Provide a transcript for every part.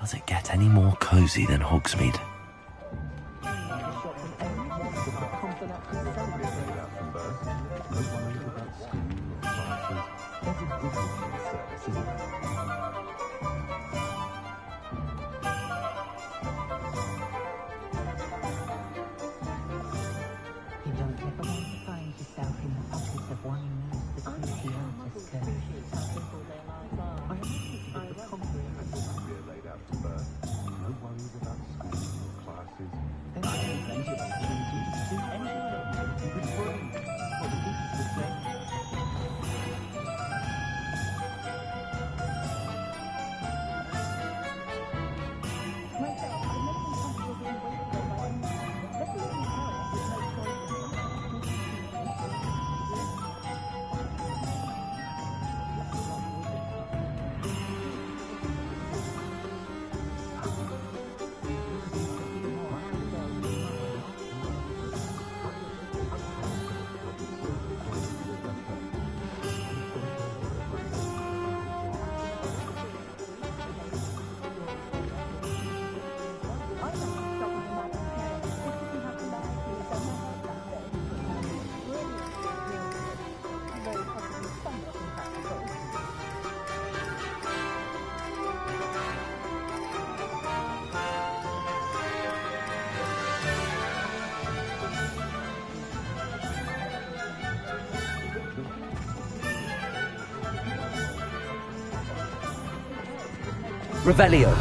Does it get any more cozy than Hogsmeade? Revelio.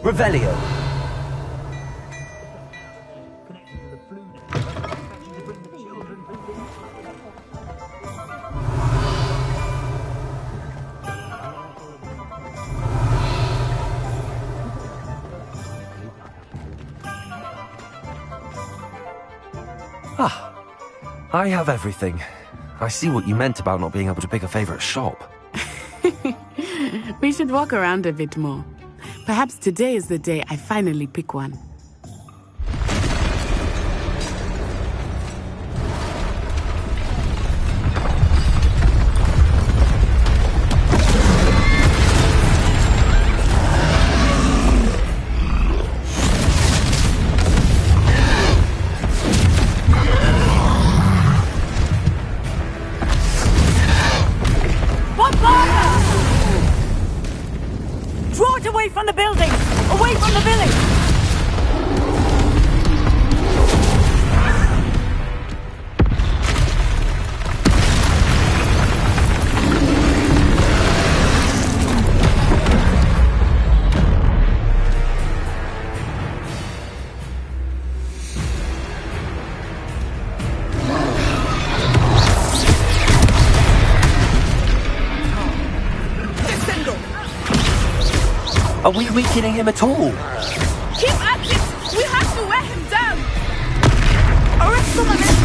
Revelio. Ah, I have everything. I see what you meant about not being able to pick a favorite shop. We should walk around a bit more. Perhaps today is the day I finally pick one. Away from the building! Away from the village! Are we weakening him at all? Keep at it! We have to wear him down! Arrest the momentum!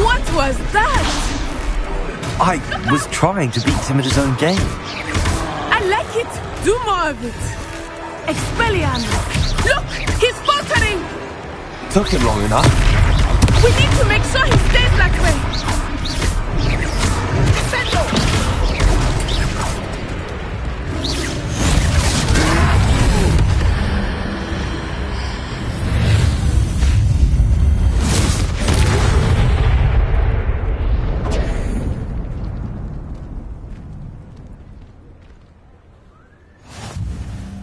What was that? I was trying to beat him at his own game. I like it! Do more of it! Expelliarmus! Look! He's faltering! Took him long enough. We need to make sure he stays that way! Defendo!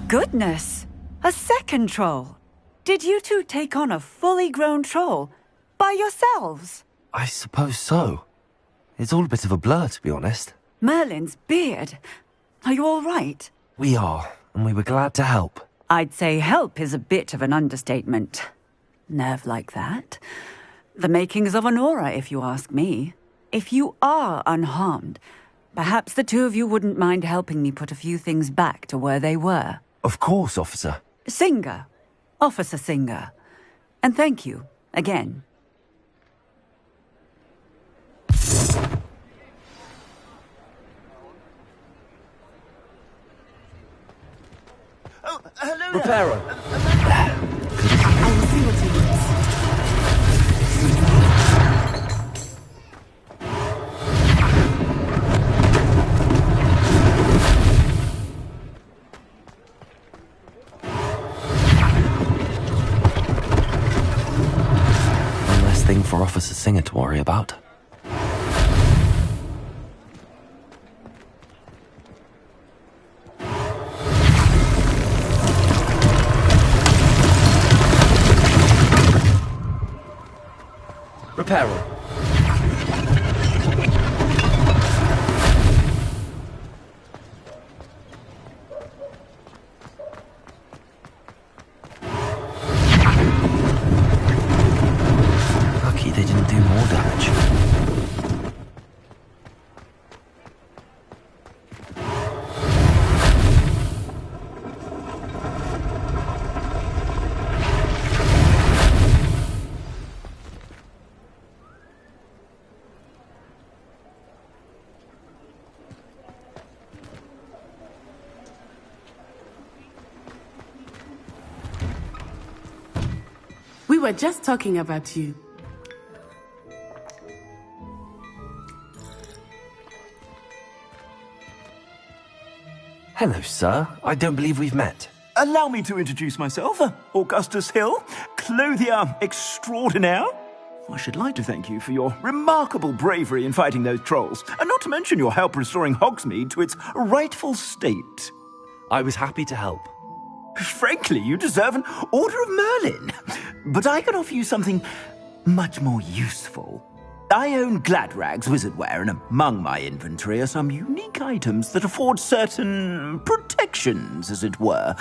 Goodness! A second troll! Did you two take on a fully grown troll? By yourselves? I suppose so. It's all a bit of a blur, to be honest. Merlin's beard. Are you all right? We are. and we were glad to help. I'd say help is a bit of an understatement. Nerve like that. The makings of an aura, if you ask me. If you are unharmed, perhaps the two of you wouldn't mind helping me put a few things back to where they were. Of course, officer. Singer. Officer Singer. And thank you, again. Oh, hello there. Reparo. I will see what he wants. One less thing for Officer Singer to worry about. Reparo. Lucky they didn't do more damage. We were just talking about you. Hello, sir. I don't believe we've met. Allow me to introduce myself, Augustus Hill, clothier extraordinaire. I should like to thank you for your remarkable bravery in fighting those trolls, and not to mention your help restoring Hogsmeade to its rightful state. I was happy to help. Frankly, you deserve an Order of Merlin. But I can offer you something much more useful. I own Gladrag's wizardware, and among my inventory are some unique items that afford certain protections, as it were.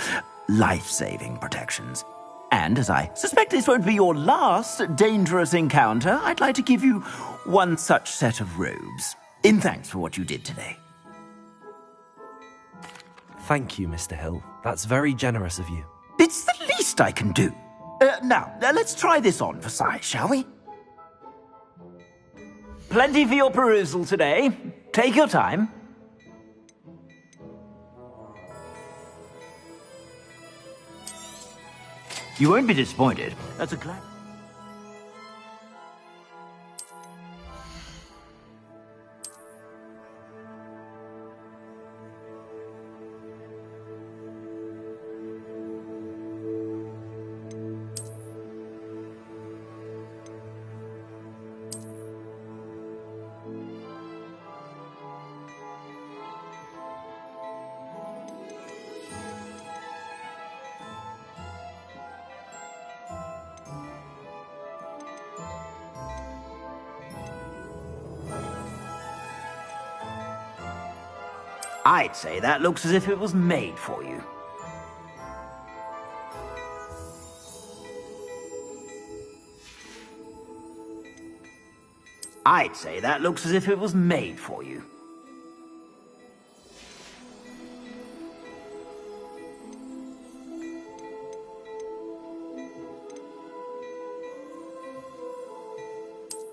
Life-saving protections. And as I suspect this won't be your last dangerous encounter, I'd like to give you one such set of robes, in thanks for what you did today. Thank you, Mr. Hill. That's very generous of you. It's the least I can do. Now, let's try this on for size, shall we? Plenty for your perusal today. Take your time. You won't be disappointed. That's a glad... I'd say that looks as if it was made for you. I'd say that looks as if it was made for you.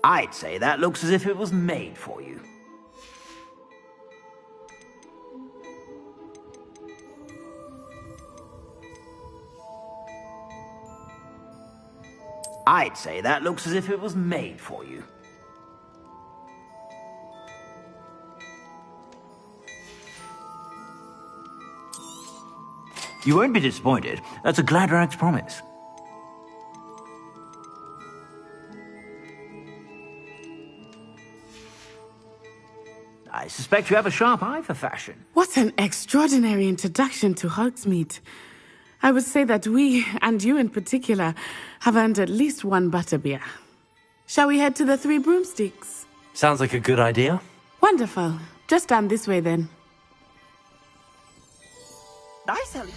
I'd say that looks as if it was made for you. I'd say that looks as if it was made for you. You won't be disappointed. That's a Gladrag's promise. I suspect you have a sharp eye for fashion. What an extraordinary introduction to Hogsmeade. I would say that we, and you in particular, have earned at least one butterbeer. Shall we head to the Three Broomsticks? Sounds like a good idea. Wonderful. Just down this way then. I sell...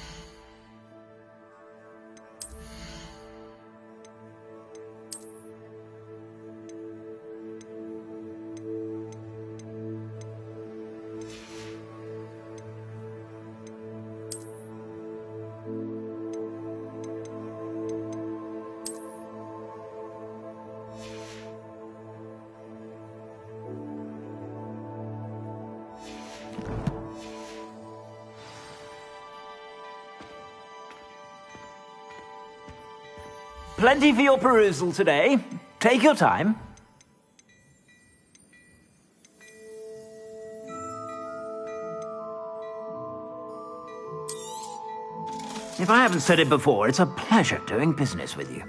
Plenty for your perusal today. Take your time. If I haven't said it before, it's a pleasure doing business with you.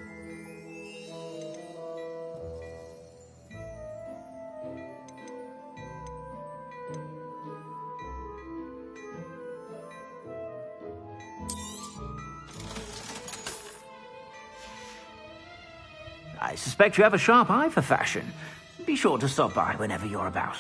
I suspect you have a sharp eye for fashion. Be sure to stop by whenever you're about.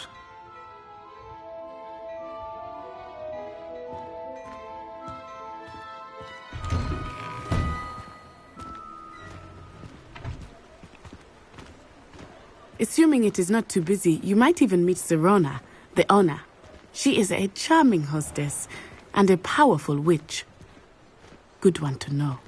Assuming it is not too busy, you might even meet Serona, the owner. She is a charming hostess and a powerful witch. Good one to know.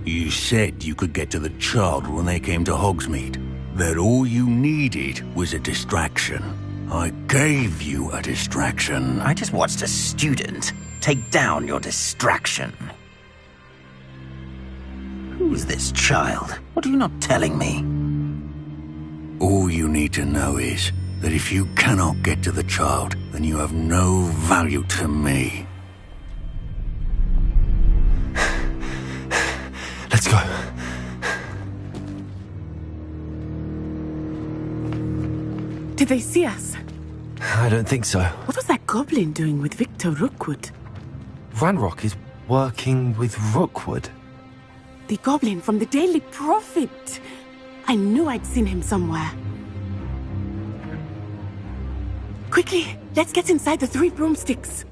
You said you could get to the child when they came to Hogsmeade. That all you needed was a distraction. I gave you a distraction. I just watched a student take down your distraction. Who's this child? What are you not telling me? All you need to know is that if you cannot get to the child, then you have no value to me. Let's go. Did they see us? I don't think so. What was that goblin doing with Victor Rookwood? Ranrock is working with Rookwood. The goblin from the Daily Prophet. I knew I'd seen him somewhere. Quickly, let's get inside the 3 broomsticks.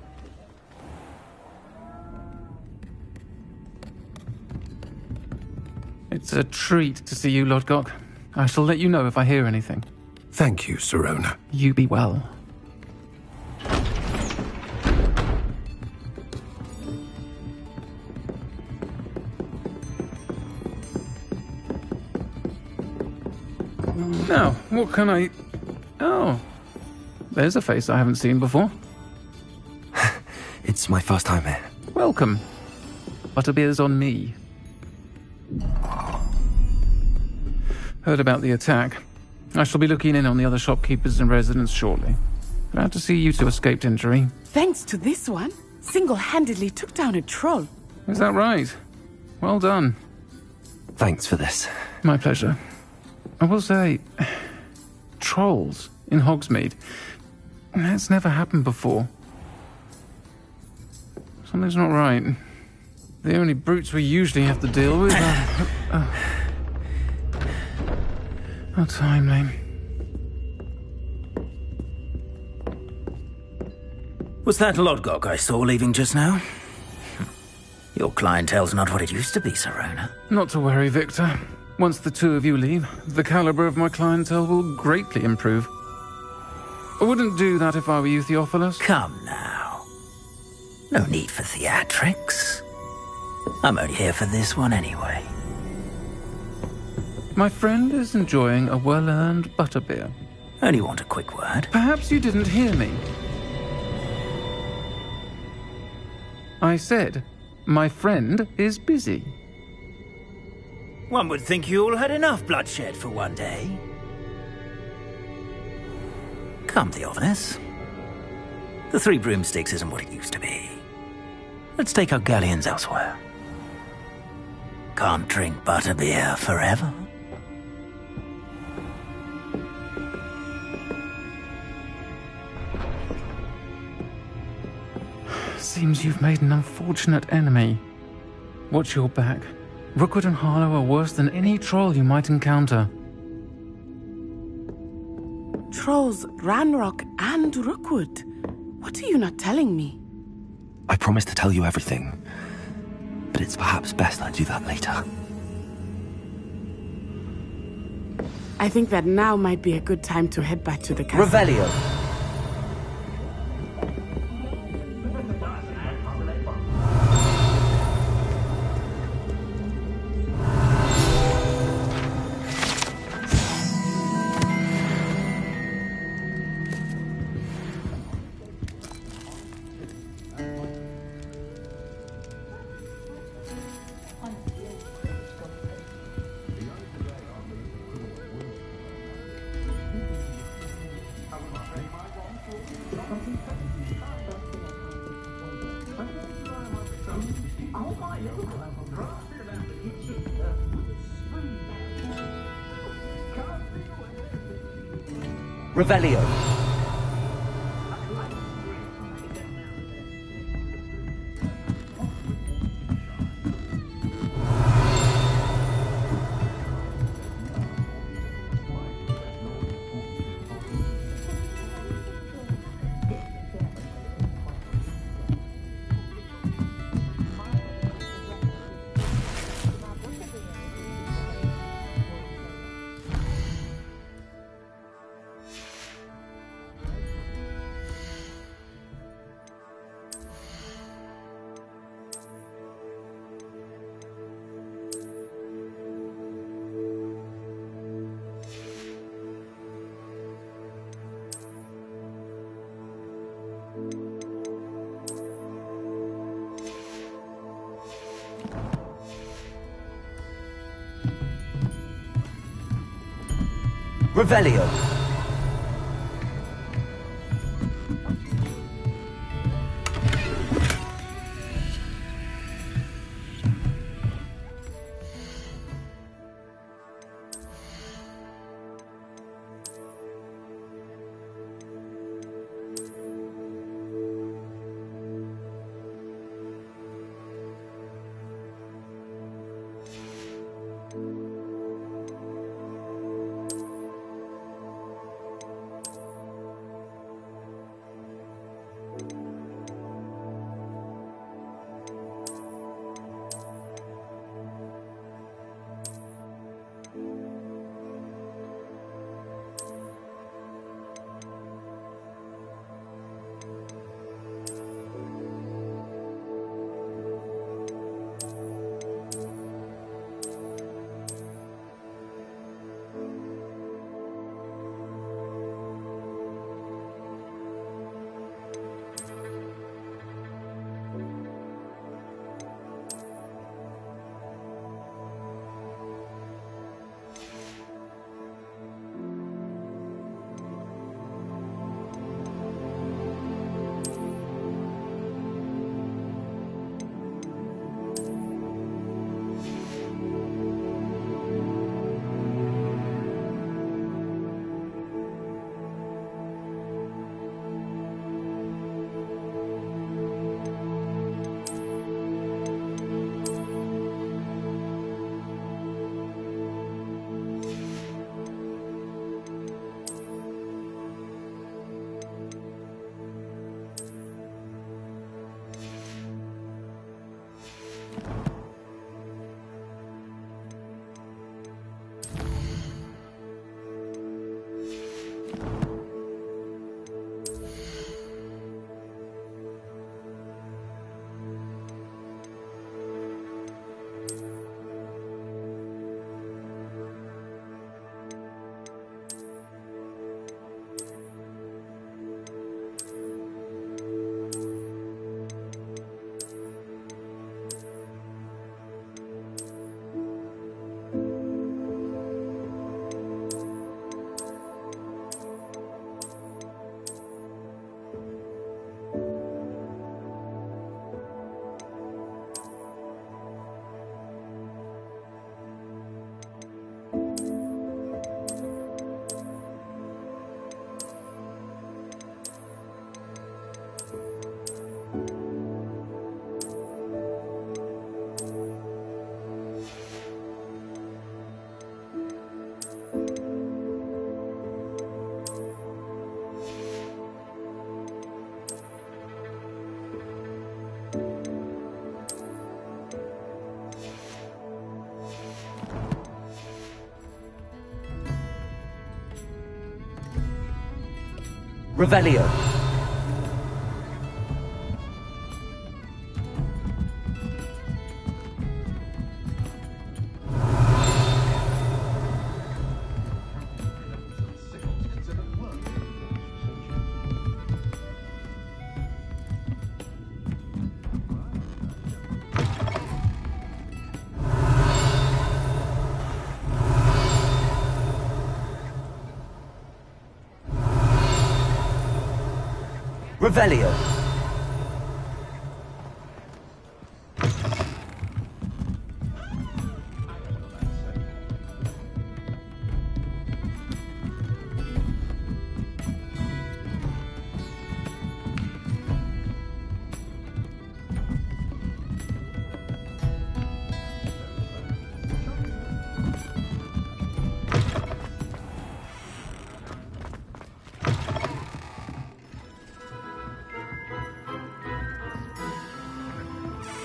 It's a treat to see you, Lodgok. I shall let you know if I hear anything. Thank you, Serona. You be well. Now, what can I... Oh, there's a face I haven't seen before. It's my first time here. Welcome. Butterbeer's on me. Heard about the attack. I shall be looking in on the other shopkeepers and residents shortly. Glad to see you two escaped injury. Thanks to this one, single-handedly took down a troll. Is that right? Well done. Thanks for this. My pleasure. I will say, trolls in Hogsmeade. That's never happened before. Something's not right. The only brutes we usually have to deal with are... How timely. Was that Lodgok I saw leaving just now? Your clientele's not what it used to be, Serona. Not to worry, Victor. Once the two of you leave, the caliber of my clientele will greatly improve. I wouldn't do that if I were you, Theophilus. Come now. No need for theatrics. I'm only here for this one anyway. My friend is enjoying a well-earned butterbeer. Only want a quick word. Perhaps you didn't hear me. I said, my friend is busy. One would think you all had enough bloodshed for one day. Come, Theophilus. The 3 broomsticks isn't what it used to be. Let's take our galleons elsewhere. Can't drink butterbeer forever. Seems you've made an unfortunate enemy. Watch your back. Rookwood and Harlow are worse than any troll you might encounter. Trolls, Ranrock, and Rookwood. What are you not telling me? I promise to tell you everything, but it's perhaps best I do that later. I think that now might be a good time to head back to the castle. Revelio. Revelio. Revelio. Revelio. Revelio.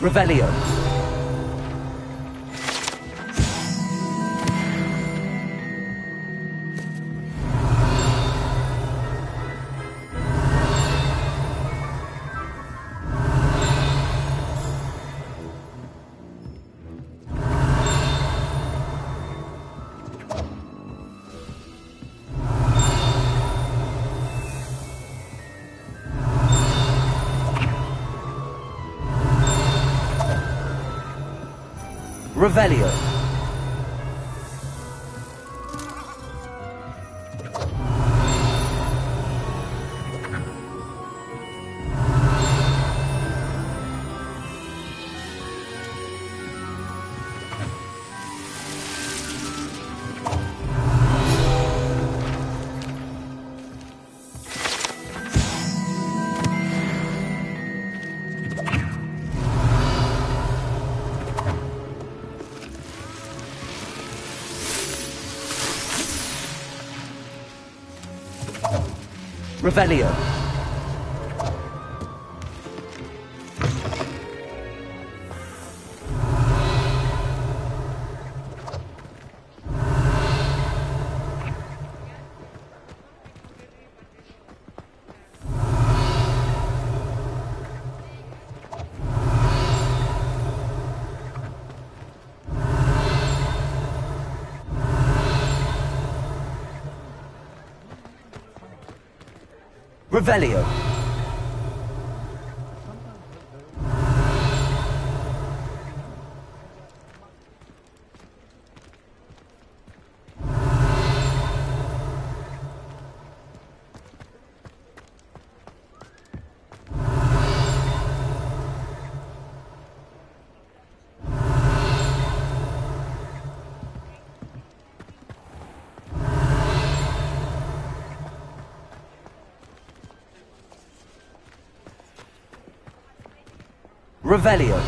Revelio. Revelio. Revelio. Revelio. Revelio.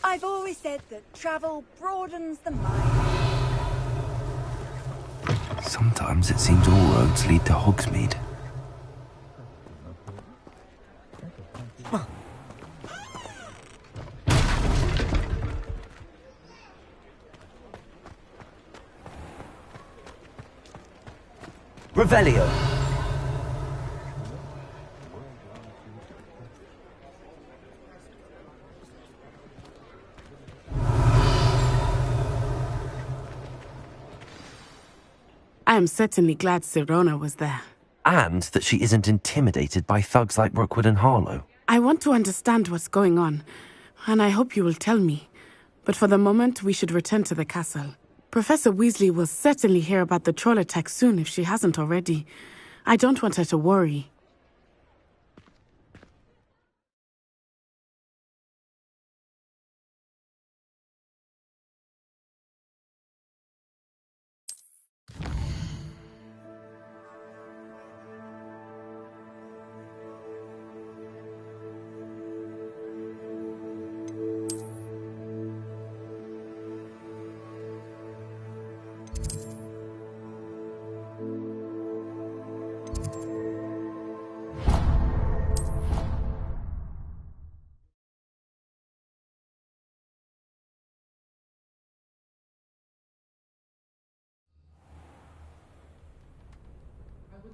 I've always said that travel broadens the mind. Sometimes it seems all roads lead to Hogsmeade. Revelio. I am certainly glad Sirona was there. And that she isn't intimidated by thugs like Rookwood and Harlow. I want to understand what's going on, and I hope you will tell me. But for the moment, we should return to the castle. Professor Weasley will certainly hear about the troll attack soon if she hasn't already. I don't want her to worry.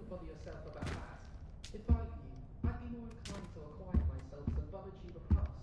bother yourself about that. If I were you, I'd be more inclined to acquire myself some bubble tube of puffs.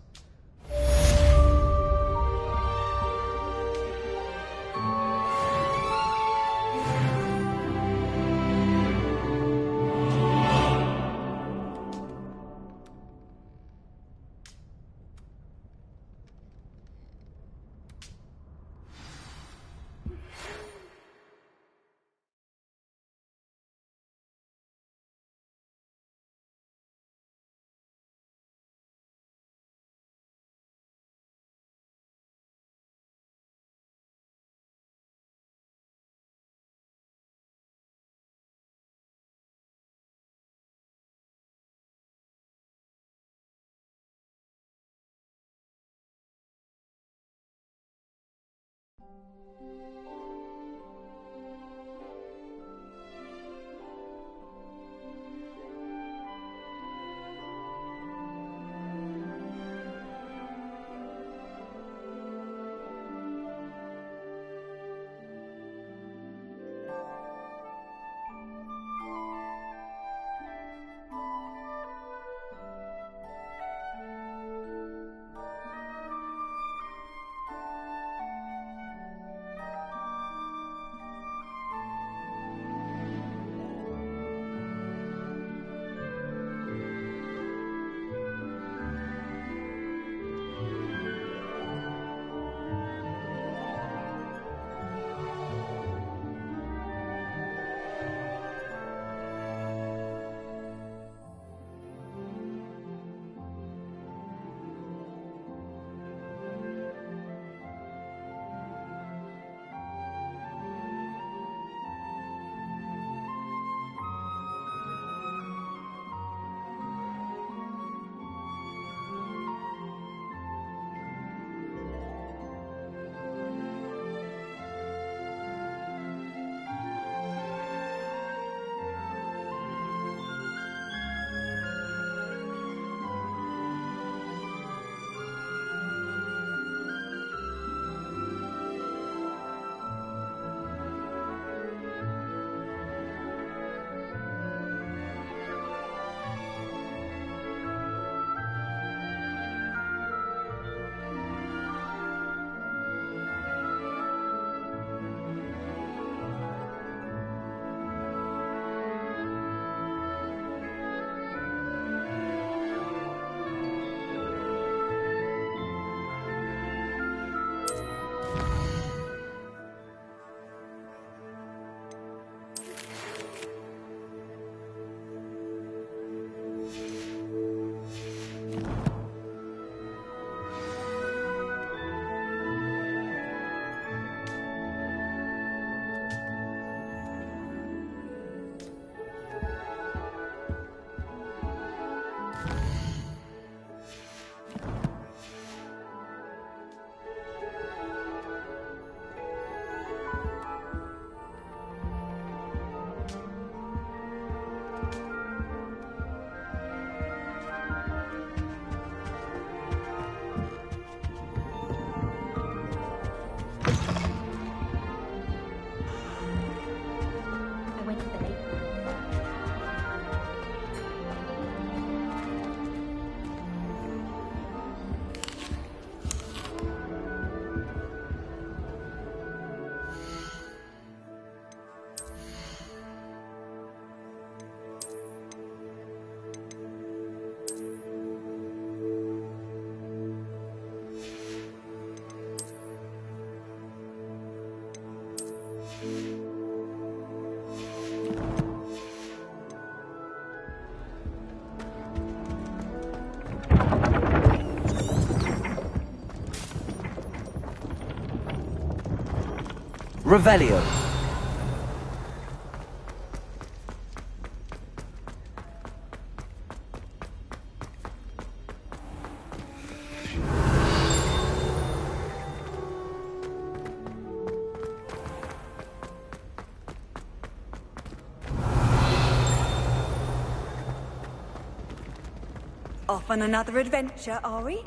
Revelio. Off on another adventure, are we?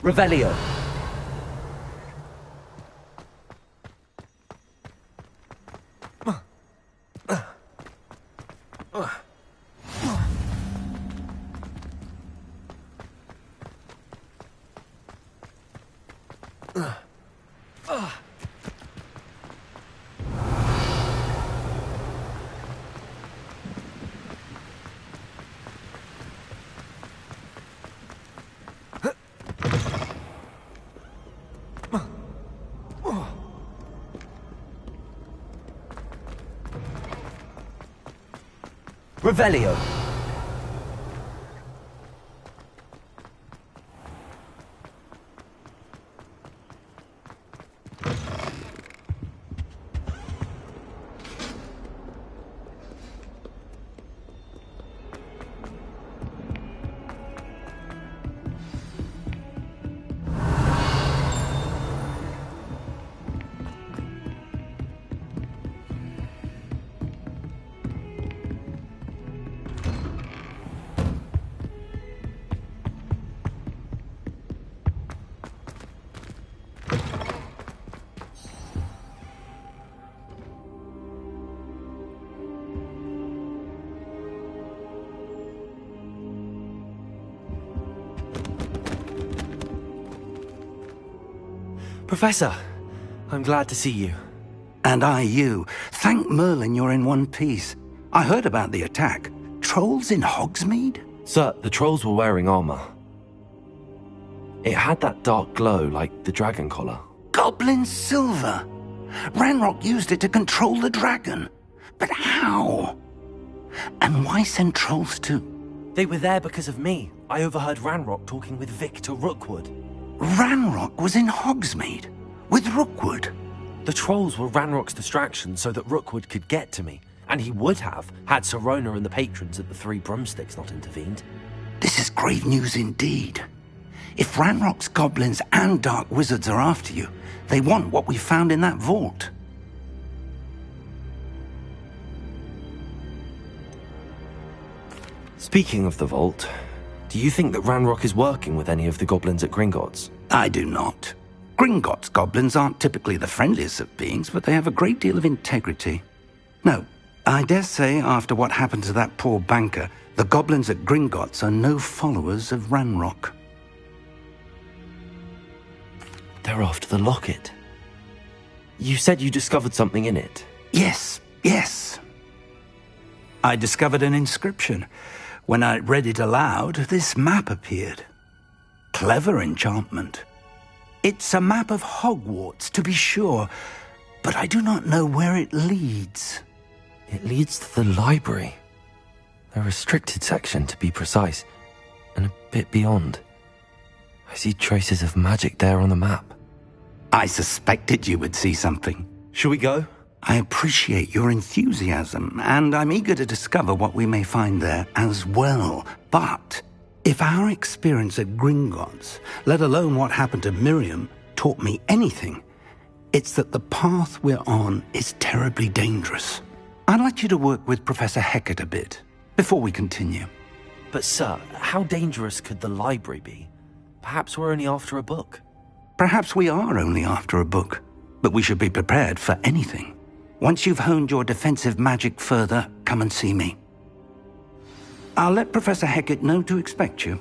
Revelio. Revelio. Professor, I'm glad to see you. And I you. Thank Merlin you're in one piece. I heard about the attack. Trolls in Hogsmeade? Sir, the trolls were wearing armor. It had that dark glow like the dragon collar. Goblin silver! Ranrock used it to control the dragon. But how? And why send trolls too? They were there because of me. I overheard Ranrock talking with Victor Rookwood. Ranrock was in Hogsmeade? With Rookwood? The trolls were Ranrock's distraction so that Rookwood could get to me. And he would have, had Sirona and the patrons at the Three Broomsticks not intervened. This is grave news indeed. If Ranrock's goblins and dark wizards are after you, they want what we found in that vault. Speaking of the vault, do you think that Ranrock is working with any of the goblins at Gringotts? I do not. Gringotts goblins aren't typically the friendliest of beings, but they have a great deal of integrity. No, I dare say after what happened to that poor banker, the goblins at Gringotts are no followers of Ranrock. They're after the locket. You said you discovered something in it. Yes. I discovered an inscription. When I read it aloud, this map appeared. Clever enchantment. It's a map of Hogwarts, to be sure, but I do not know where it leads. It leads to the library. A restricted section, to be precise, and a bit beyond. I see traces of magic there on the map. I suspected you would see something. Shall we go? I appreciate your enthusiasm, and I'm eager to discover what we may find there as well. But if our experience at Gringotts, let alone what happened to Miriam, taught me anything, it's that the path we're on is terribly dangerous. I'd like you to work with Professor Hecat a bit before we continue. But sir, how dangerous could the library be? Perhaps we're only after a book. Perhaps we are only after a book, but we should be prepared for anything. Once you've honed your defensive magic further, come and see me. I'll let Professor Hecat know to expect you.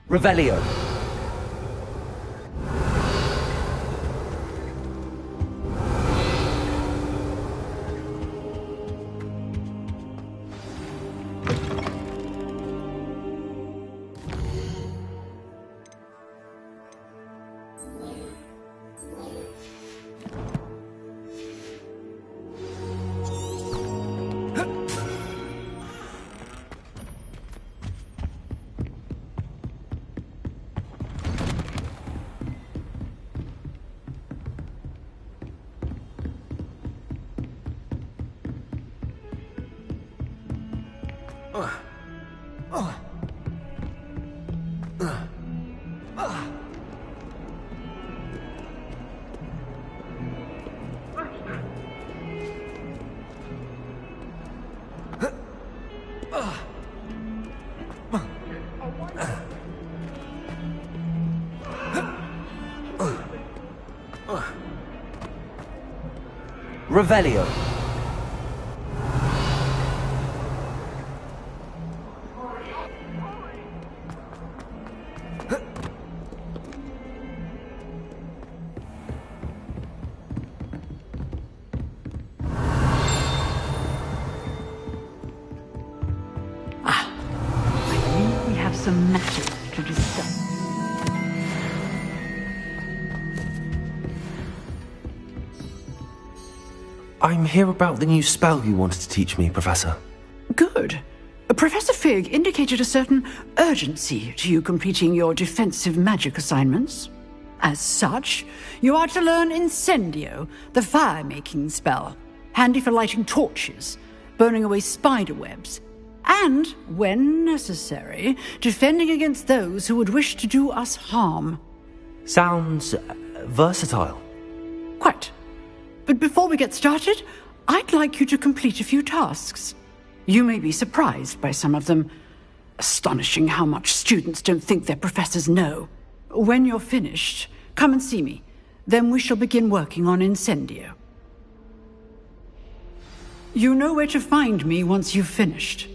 Revelio. Revelio. We have some matters to discuss. I'm here about the new spell you wanted to teach me, Professor. Good. Professor Fig indicated a certain urgency to you completing your defensive magic assignments. As such, you are to learn Incendio, the fire-making spell, handy for lighting torches, burning away spider webs, and, when necessary, defending against those who would wish to do us harm. Sounds versatile. Quite. But before we get started, I'd like you to complete a few tasks. You may be surprised by some of them. Astonishing how much students don't think their professors know. When you're finished, come and see me. Then we shall begin working on Incendio. You know where to find me once you've finished.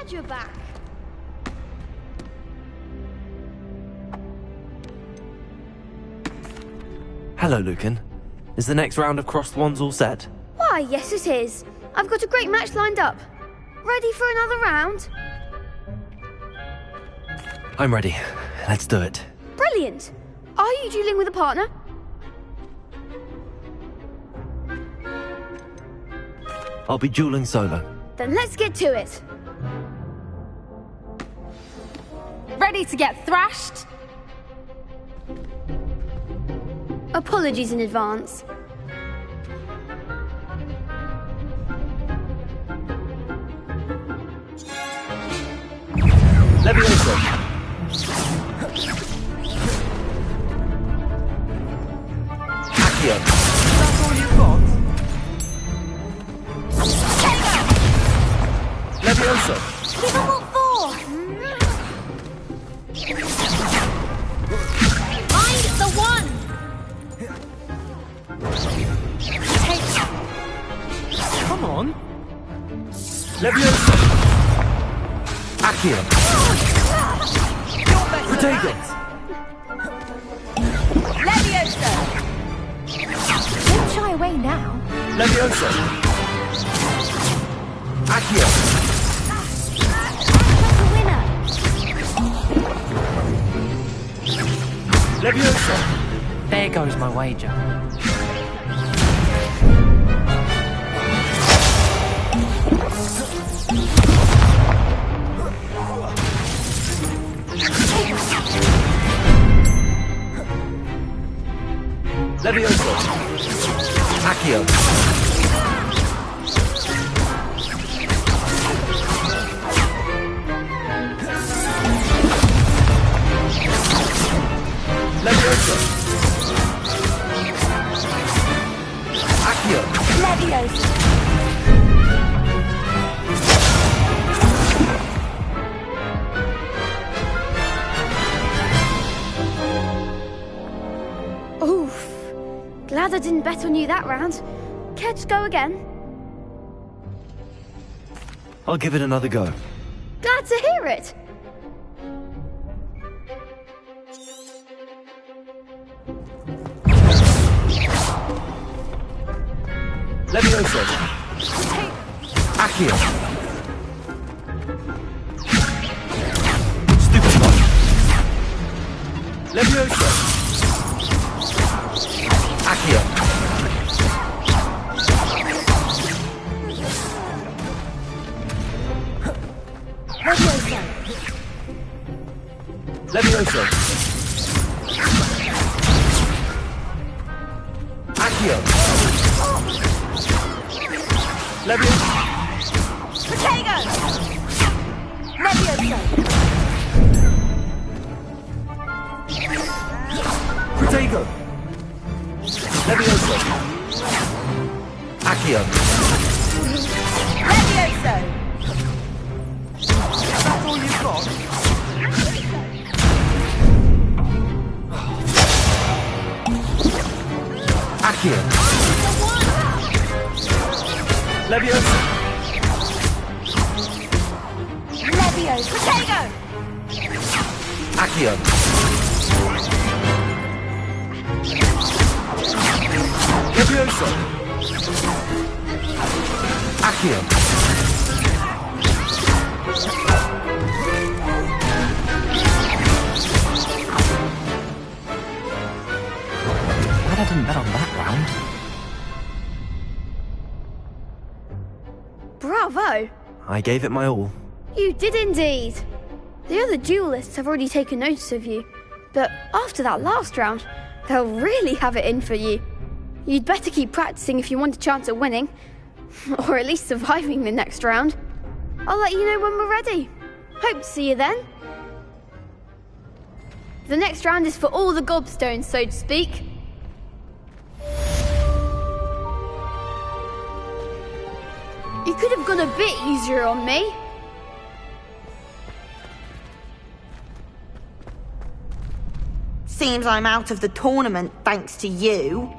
You're back. Hello, Lucan. Is the next round of crossed wands all set? Why, yes it is. I've got a great match lined up. Ready for another round? I'm ready. Let's do it. Brilliant. Are you dueling with a partner? I'll be dueling solo. Then let's get to it. Ready to get thrashed? Apologies in advance. Levioso. Accio. That's all you've got? Levioso. Level 4! Find the one! Come on. Levioso. Accio. Protego. Leviosa! Don't shy away now. Levioso. Accio. The winner! Levioso. There goes my wager. Levioso. Accio. Levioso. didn't bet on you that round. Care to go again? I'll give it another go. Glad to hear it. Levioso. Accio. Stupefy. Levioso. Accio. Levioso. Accio. Levioso. Protego! Levioso! Protego. Levioso. Accio. Levioso! That's all you've got? Accio. Levioso. Levioso! Protego! Accio. Levioso. Accio. Glad I didn't bet on that round. Bravo! I gave it my all. You did indeed. The other duelists have already taken notice of you, but after that last round, they'll really have it in for you. You'd better keep practicing if you want a chance at winning, or at least surviving the next round. I'll let you know when we're ready. Hope to see you then. The next round is for all the gobstones, so to speak. You could have gone a bit easier on me. Seems I'm out of the tournament thanks to you.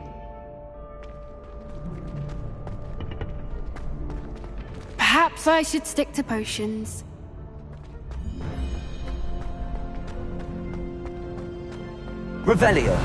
Perhaps I should stick to potions. Revelio.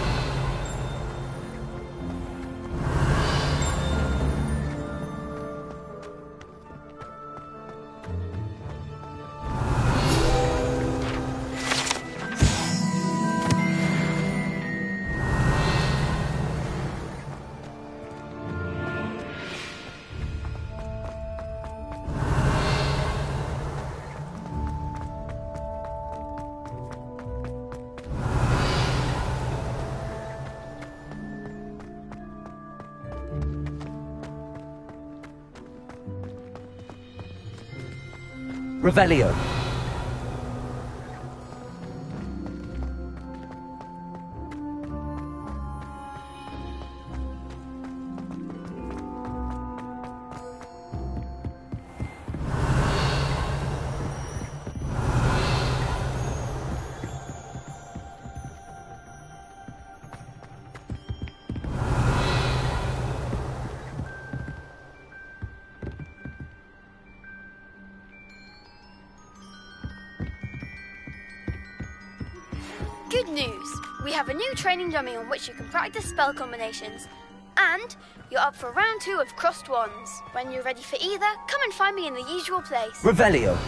Revelio. Good news! We have a new training dummy on which you can practice spell combinations. And you're up for round 2 of Crossed Wands. When you're ready for either, come and find me in the usual place. Revelio.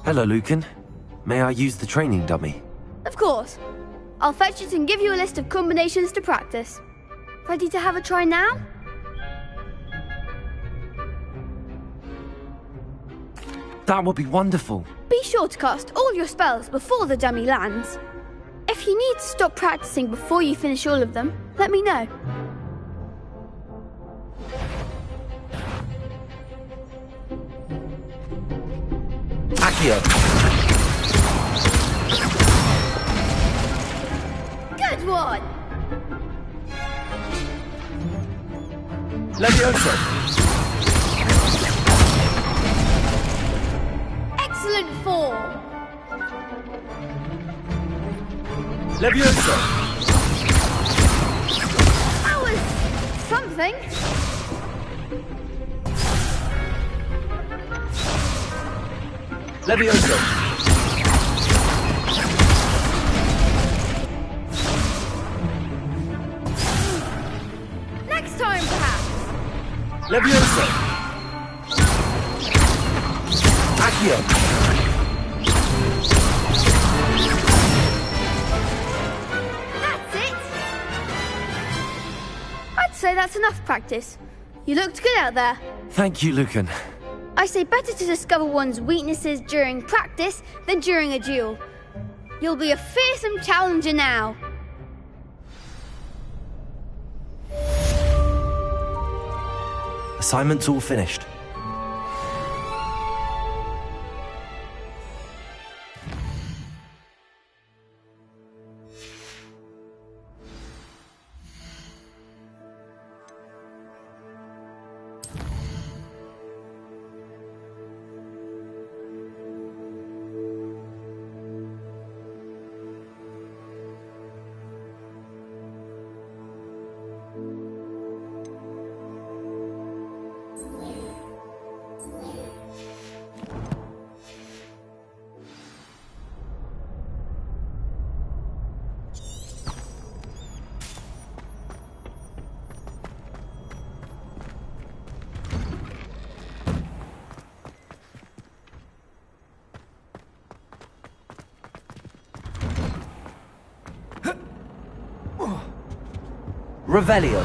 Hello, Lucan. May I use the training dummy? Of course. I'll fetch it and give you a list of combinations to practice. Ready to have a try now? That would be wonderful. Be sure to cast all your spells before the dummy lands. If you need to stop practicing before you finish all of them, let me know. Accio. Good one! Levioso. Excellent form! Levioso. That was something. Levioso. Next time, perhaps. Levioso. Accio. That's it. I'd say that's enough practice. You looked good out there. Thank you, Lucan. I say better to discover one's weaknesses during practice than during a duel. You'll be a fearsome challenger now. Assignment's all finished. Revelio.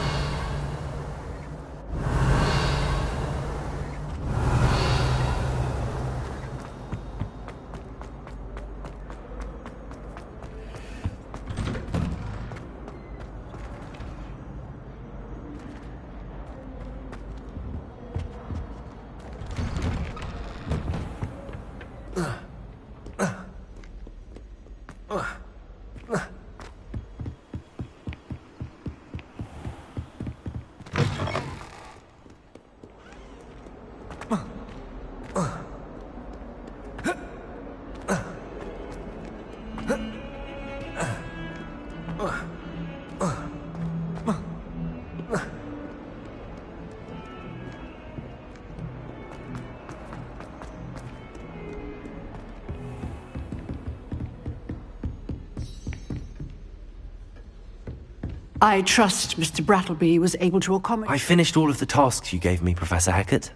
I trust Mr. Brattleby was able to accommodate... I finished all of the tasks you gave me, Professor Hecat.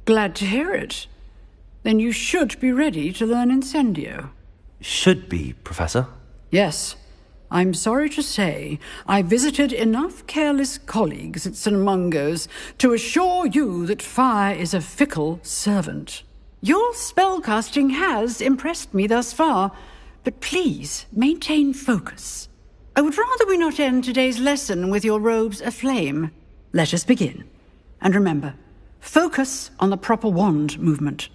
Glad to hear it. Then you should be ready to learn Incendio. Should be, Professor. Yes. I'm sorry to say, I visited enough careless colleagues at St. Mungo's to assure you that fire is a fickle servant. Your spellcasting has impressed me thus far, but please maintain focus. I would rather we not end today's lesson with your robes aflame. Let us begin. And remember, focus on the proper wand movement.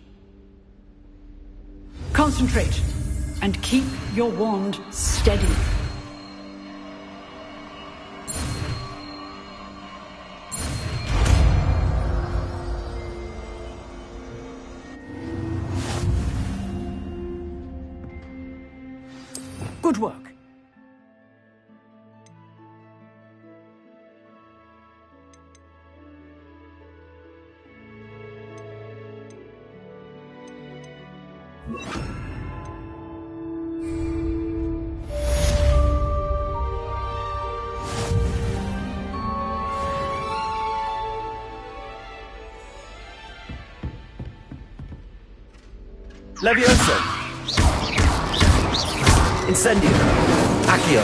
Concentrate, and keep your wand steady. Good work. Levioso. Incendio. Accio.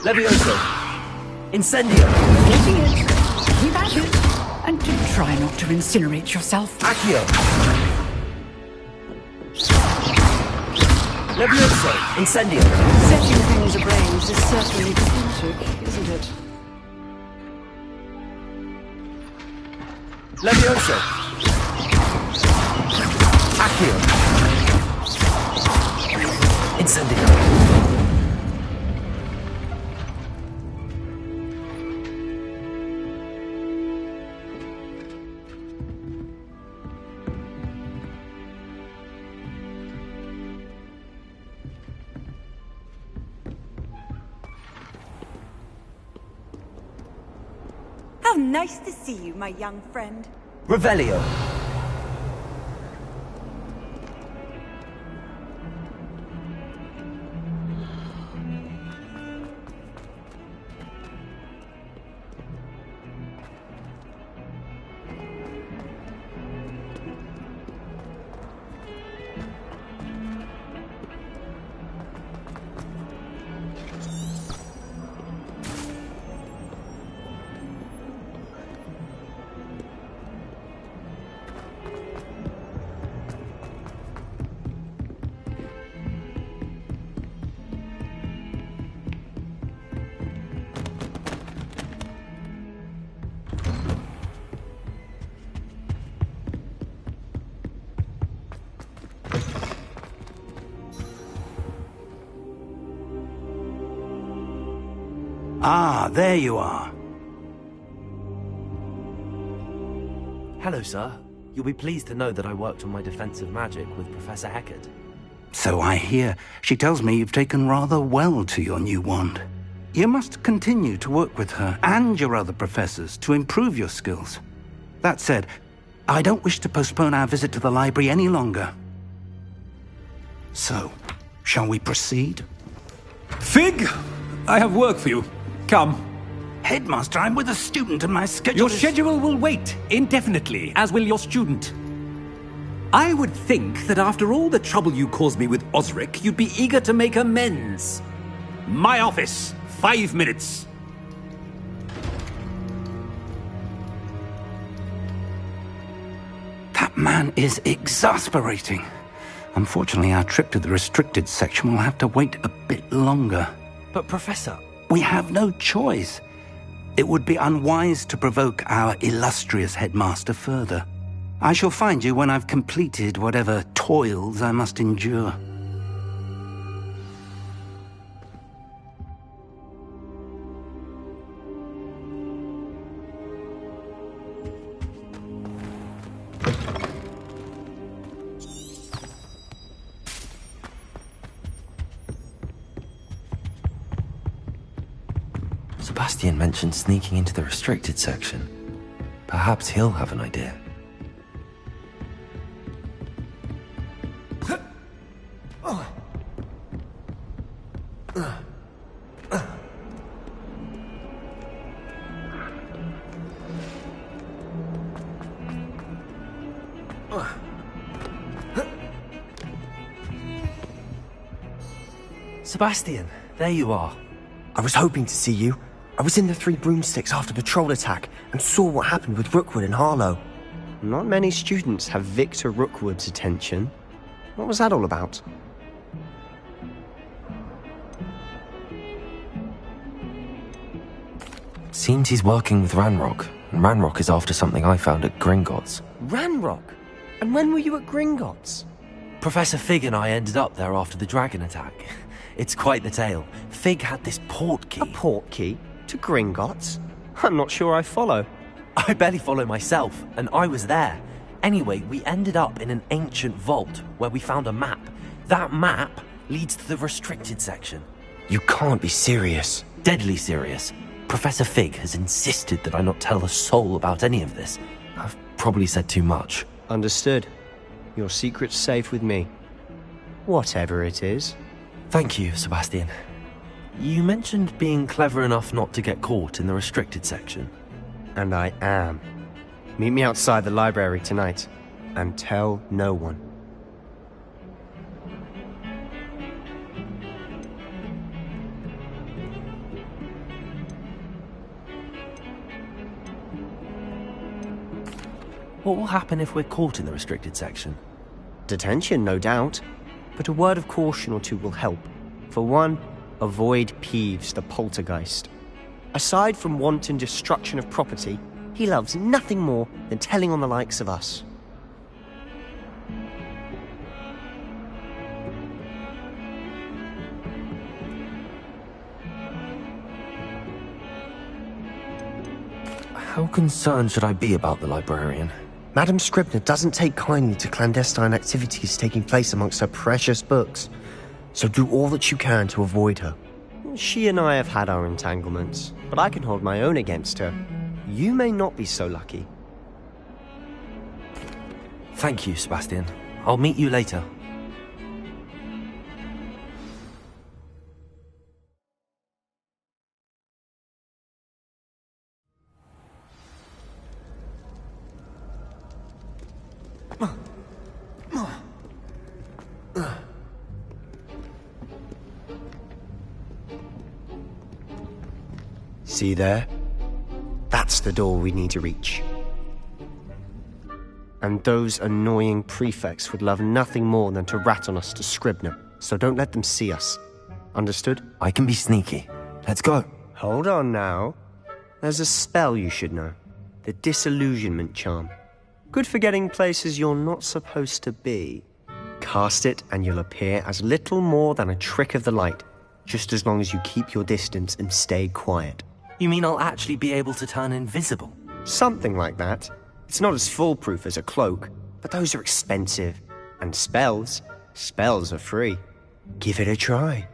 Levioso. Incendio! Taking it. Keep at it. And do try not to incinerate yourself. Accio! Levioso! Incendio! Setting things ablaze is certainly cathartic, isn't it? Levioso! Accio! Incendio! How nice to see you, my young friend. Revelio! Ah, there you are. Hello, sir. You'll be pleased to know that I worked on my defensive magic with Professor Eckert. So I hear. She tells me you've taken rather well to your new wand. You must continue to work with her and your other professors to improve your skills. That said, I don't wish to postpone our visit to the library any longer. So, shall we proceed? Fig! I have work for you. Come. Headmaster, I'm with a student and my schedule Your schedule will wait indefinitely, as will your student. I would think that after all the trouble you caused me with Osric, you'd be eager to make amends. My office. 5 minutes. That man is exasperating. Unfortunately, our trip to the restricted section will have to wait a bit longer. But, Professor... We have no choice. It would be unwise to provoke our illustrious headmaster further. I shall find you when I've completed whatever toils I must endure. Sebastian mentioned sneaking into the restricted section. Perhaps he'll have an idea. Sebastian, there you are. I was hoping to see you. I was in the Three Broomsticks after the troll attack and saw what happened with Rookwood and Harlow. Not many students have Victor Rookwood's attention. What was that all about? Seems he's working with Ranrock, and Ranrock is after something I found at Gringotts. Ranrock? And when were you at Gringotts? Professor Fig and I ended up there after the dragon attack. It's quite the tale. Fig had this port key. A port key? To Gringotts? I'm not sure I follow. I barely follow myself, and I was there. Anyway, we ended up in an ancient vault where we found a map. That map leads to the restricted section. You can't be serious. Deadly serious. Professor Fig has insisted that I not tell a soul about any of this. I've probably said too much. Understood. Your secret's safe with me. Whatever it is. Thank you, Sebastian. You mentioned being clever enough not to get caught in the restricted section. And I am. Meet me outside the library tonight, and tell no one. What will happen if we're caught in the restricted section? Detention, no doubt. But a word of caution or two will help. For one, avoid Peeves, the poltergeist. Aside from wanton destruction of property, he loves nothing more than telling on the likes of us. How concerned should I be about the librarian? Madam Scribner doesn't take kindly to clandestine activities taking place amongst her precious books, so do all that you can to avoid her. She and I have had our entanglements, but I can hold my own against her. You may not be so lucky. Thank you, Sebastian. I'll meet you later. See there? That's the door we need to reach. And those annoying prefects would love nothing more than to rat on us to Scribner, so don't let them see us. Understood? I can be sneaky. Let's go. Hold on now. There's a spell you should know. The Disillusionment Charm. Good for getting places you're not supposed to be. Cast it and you'll appear as little more than a trick of the light, just as long as you keep your distance and stay quiet. You mean I'll actually be able to turn invisible? Something like that. It's not as foolproof as a cloak, but those are expensive. And spells are free. Give it a try.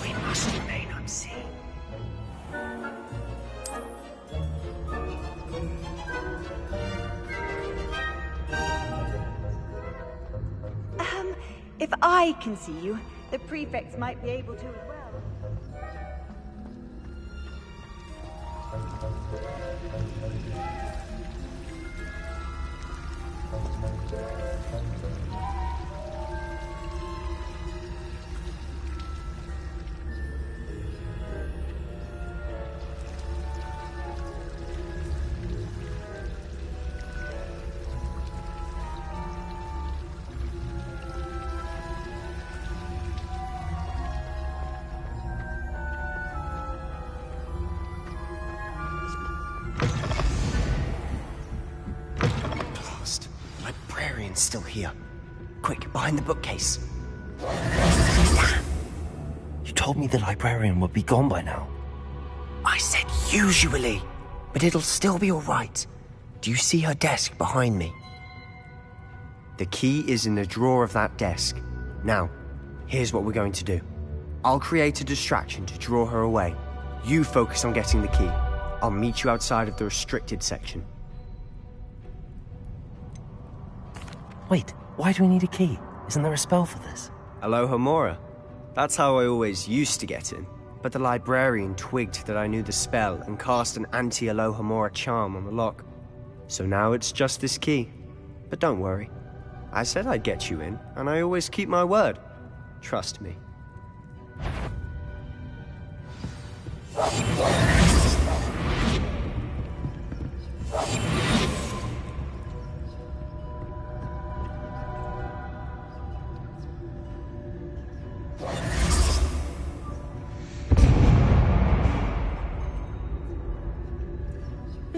We must remain unseen. If I can see you, the prefects might be able to as well. Still here. Quick, behind the bookcase. You told me the librarian would be gone by now. I said usually, but it'll still be all right. Do you see her desk behind me? The key is in the drawer of that desk. Now, here's what we're going to do. I'll create a distraction to draw her away. You focus on getting the key. I'll meet you outside of the restricted section. Wait, why do we need a key? Isn't there a spell for this? Alohomora. That's how I always used to get in. But the librarian twigged that I knew the spell and cast an anti-Alohomora charm on the lock. So now it's just this key. But don't worry. I said I'd get you in, and I always keep my word. Trust me. Is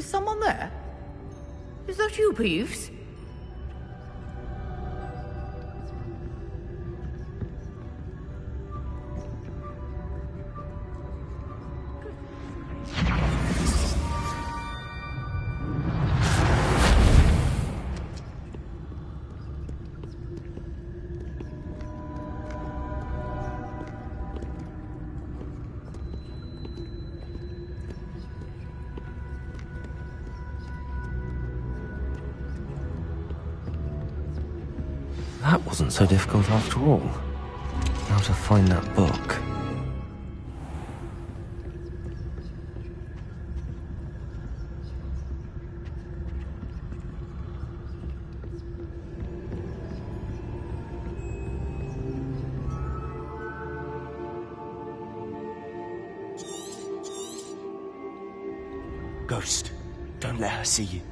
someone there? Is that you, Peeves? That wasn't so difficult after all. How to find that book. Ghost, don't let her see you.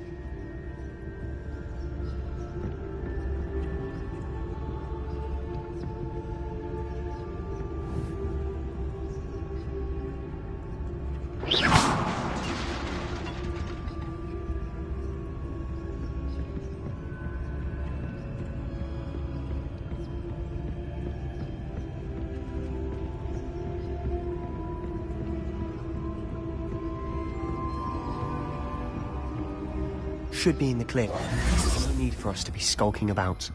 Should be in the clear. No need for us to be skulking about.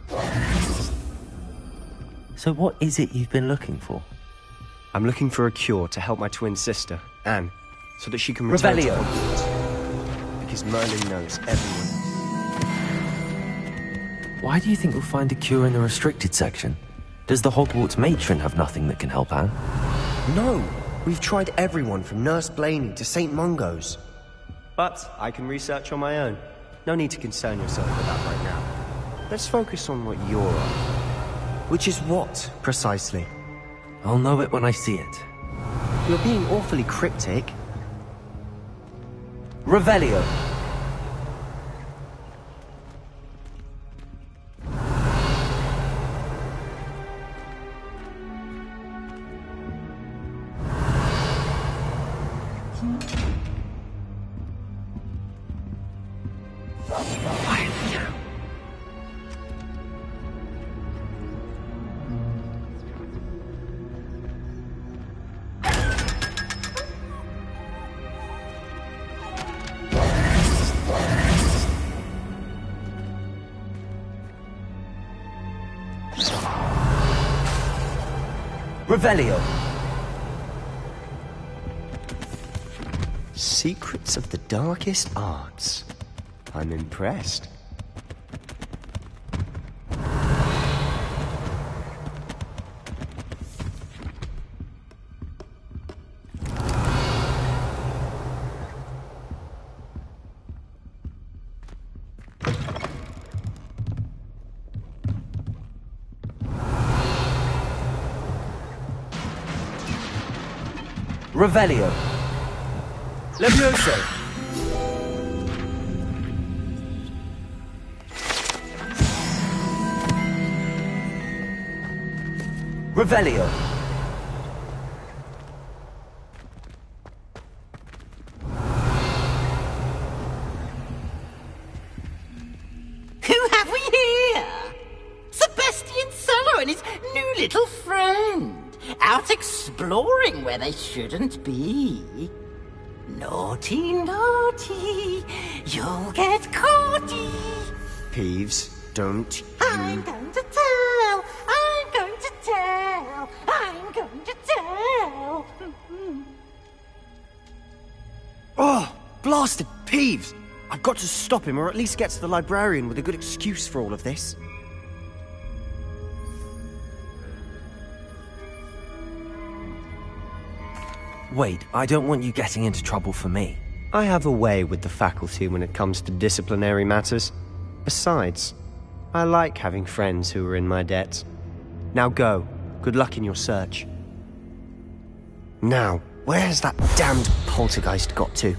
So what is it you've been looking for? I'm looking for a cure to help my twin sister, Anne, so that she can return to Hogwarts. Because Merlin knows everyone. Why do you think we'll find a cure in the restricted section? Does the Hogwarts matron have nothing that can help Anne? No! We've tried everyone from Nurse Blaney to St. Mungo's. But I can research on my own. No need to concern yourself with that right now. Let's focus on what you're on. Which is what, precisely? I'll know it when I see it. You're being awfully cryptic. Revelio. Revelio. Secrets of the darkest arts. I'm impressed. Revelio. Levioso. Revelio. Who have we here? Sebastian Cello and his new little friend. Out exploring where they shouldn't be. Naughty, naughty, you'll get caughty. Peeves, don't you... I'm going to tell, I'm going to tell, I'm going to tell. Oh, blasted Peeves! I've got to stop him, or at least get to the librarian with a good excuse for all of this. Wait, I don't want you getting into trouble for me. I have a way with the faculty when it comes to disciplinary matters. Besides, I like having friends who are in my debt. Now go. Good luck in your search. Now, Where's that damned poltergeist got to?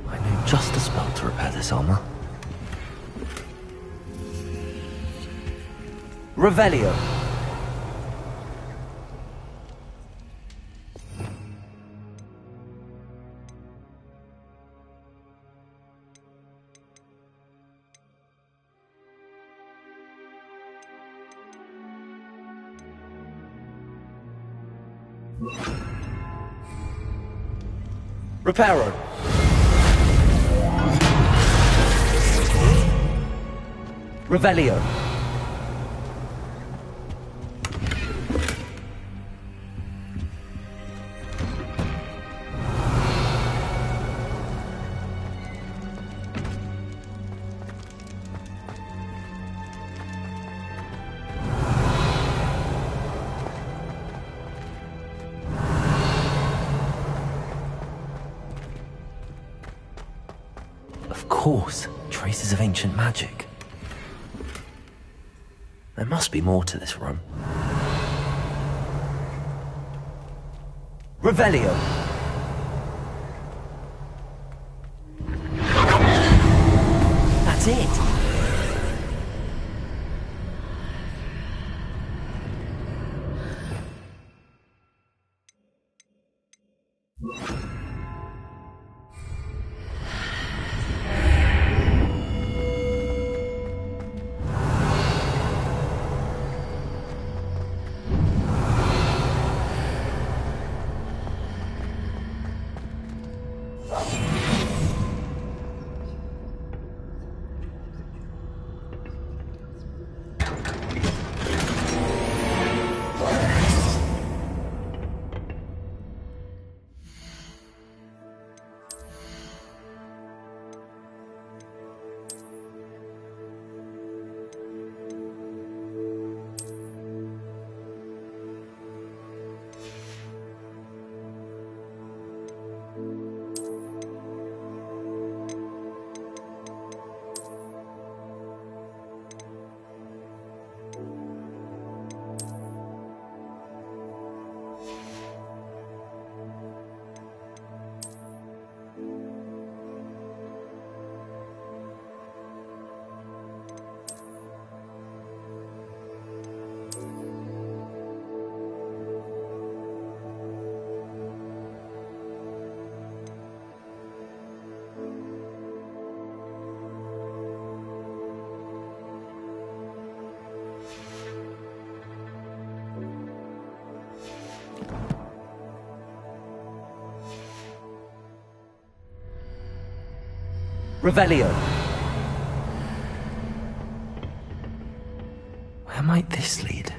I know just the spell to repair this armor. Revelio. Reparo. Revelio. Of course, traces of ancient magic. There must be more to this room. Revelio. That's it. Revelio. Where might this lead?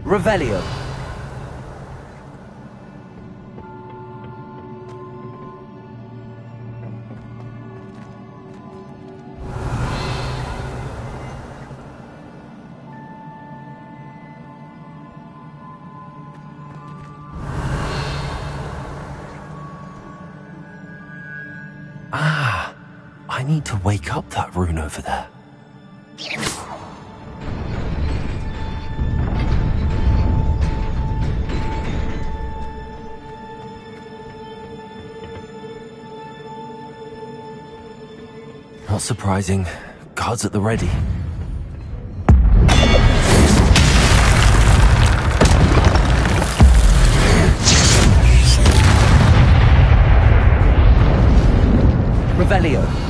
Revelio. need to wake up that rune over there. Not surprising. Guards at the ready. Revelio.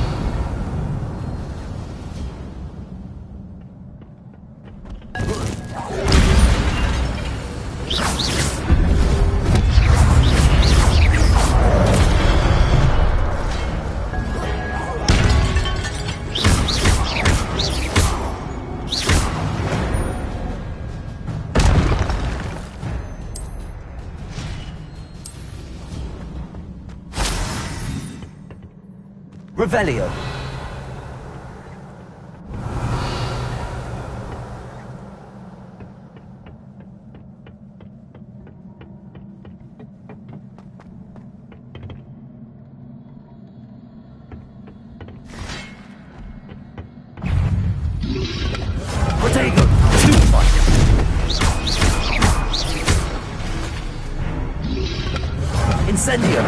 Revelio. Protego. Incendio.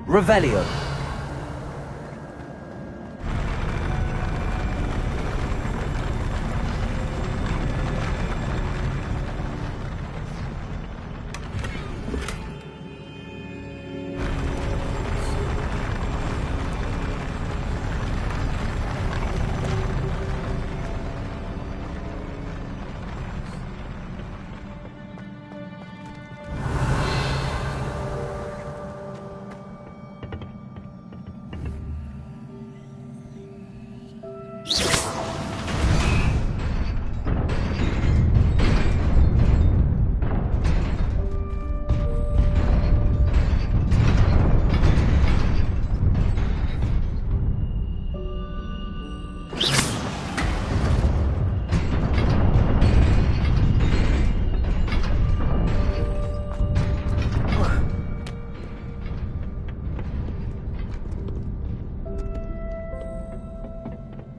Revelio.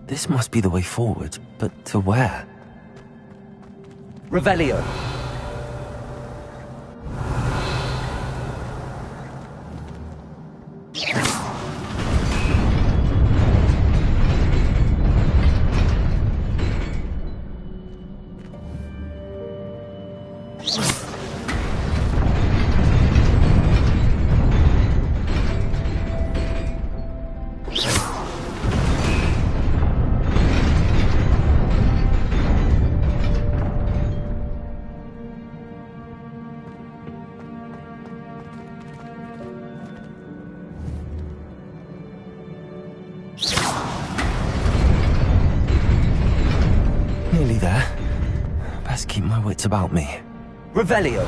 This must be the way forward, but to where? Revelio. Nearly there. Best keep my wits about me. Revelio.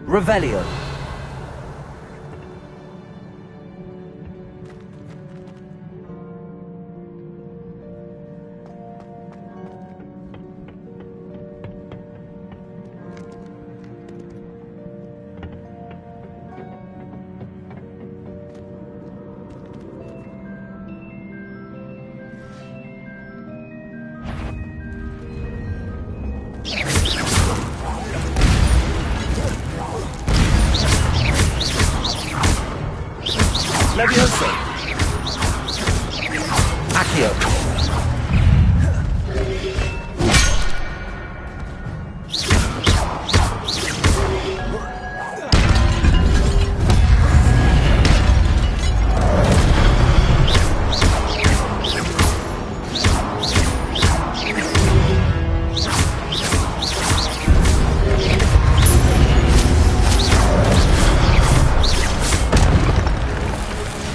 Revelio. Levioso. Accio.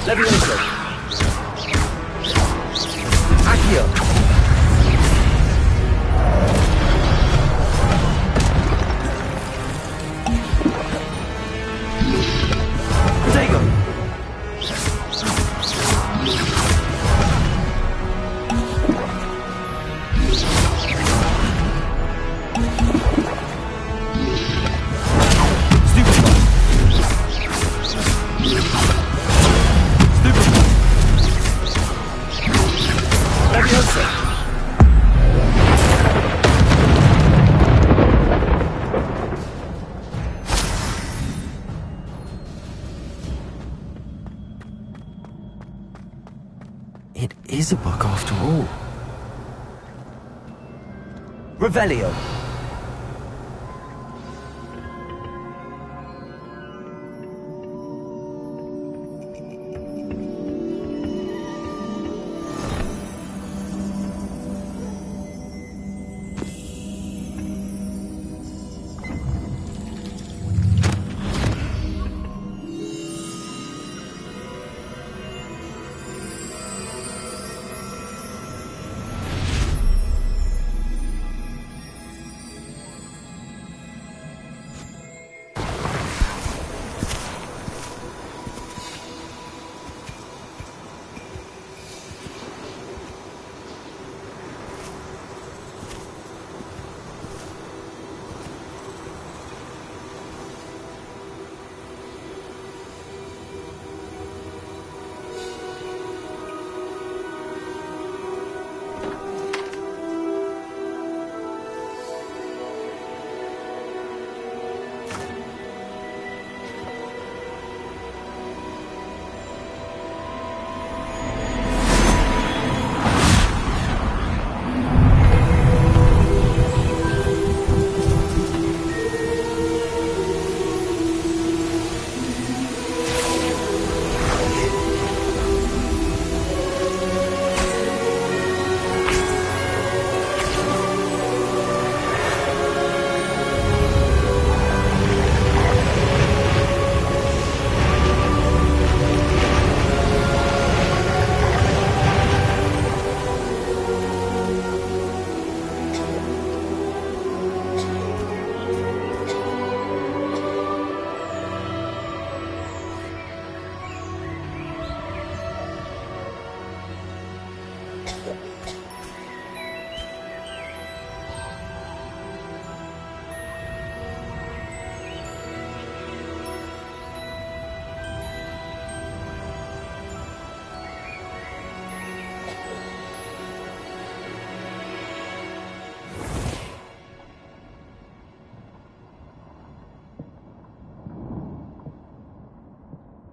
Levioso. Accio. Protego. Levioso. It is a book after all. Revelio.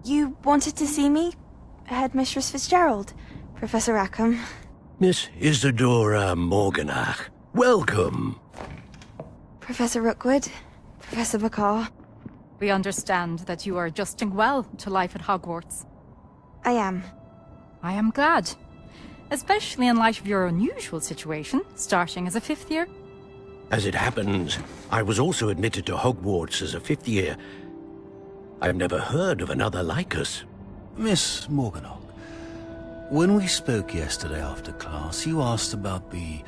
You wanted to see me? Headmistress Fitzgerald? Professor Rackham? Miss Isadora Morganach, welcome. Professor Rookwood? Professor Bakar? We understand that you are adjusting well to life at Hogwarts. I am. I am glad. Especially in light of your unusual situation, starting as a 5th year. As it happens, I was also admitted to Hogwarts as a 5th year. I've never heard of another like us. Miss Morganach, when we spoke yesterday after class, you asked about the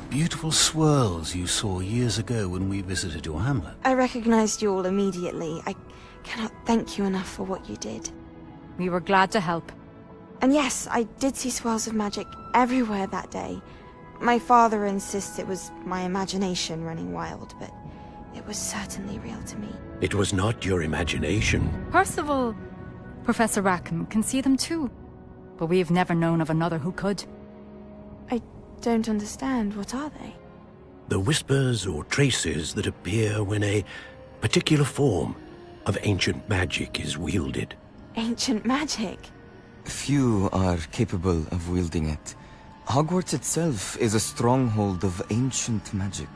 Beautiful swirls you saw years ago when we visited your hamlet. I recognized you all immediately. I cannot thank you enough for what you did. We were glad to help. And yes, I did see swirls of magic everywhere that day. My father insists it was my imagination running wild, but it was certainly real to me. It was not your imagination. Percival, Professor Rackham can see them too. But we've never known of another who could. I don't understand. What are they? The whispers or traces that appear when a particular form of ancient magic is wielded. Ancient magic? Few are capable of wielding it. Hogwarts itself is a stronghold of ancient magic.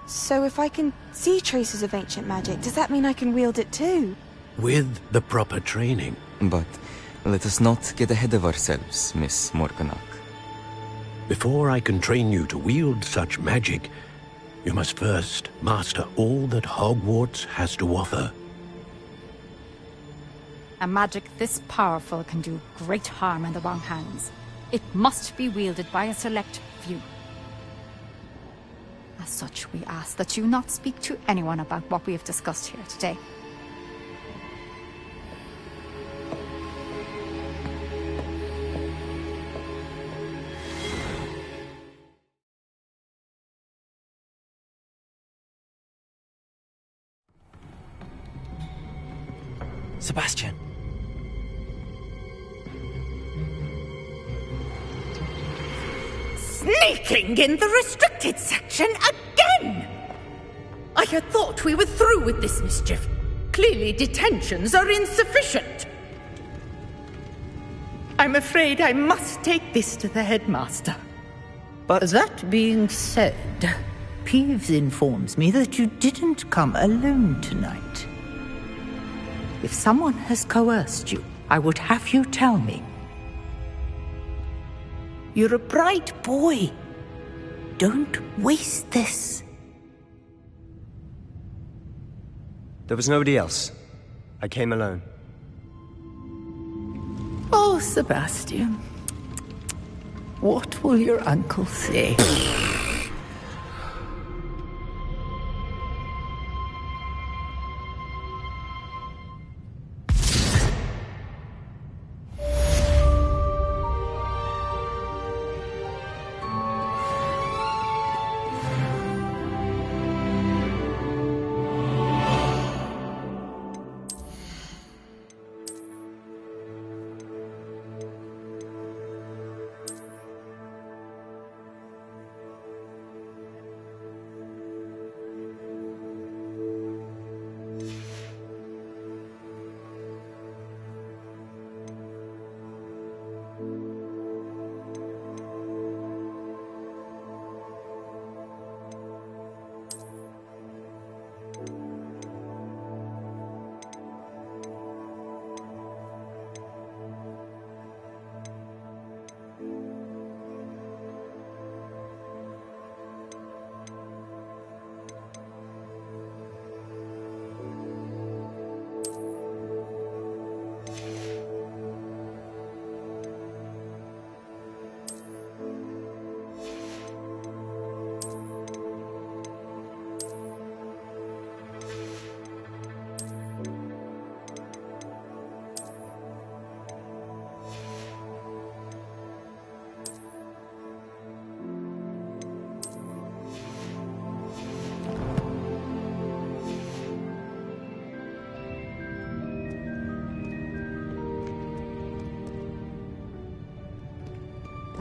So if I can see traces of ancient magic, does that mean I can wield it too? With the proper training. But let us not get ahead of ourselves, Miss Morganach. Before I can train you to wield such magic, you must first master all that Hogwarts has to offer. A magic this powerful can do great harm in the wrong hands. It must be wielded by a select few. As such, we ask that you not speak to anyone about what we have discussed here today. Sebastian. Sneaking in the restricted section again! I had thought we were through with this mischief. Clearly detentions are insufficient. I'm afraid I must take this to the headmaster. But that being said, Peeves informs me that you didn't come alone tonight. If someone has coerced you, I would have you tell me. You're a bright boy. Don't waste this. There was nobody else. I came alone. Oh, Sebastian. What will your uncle say?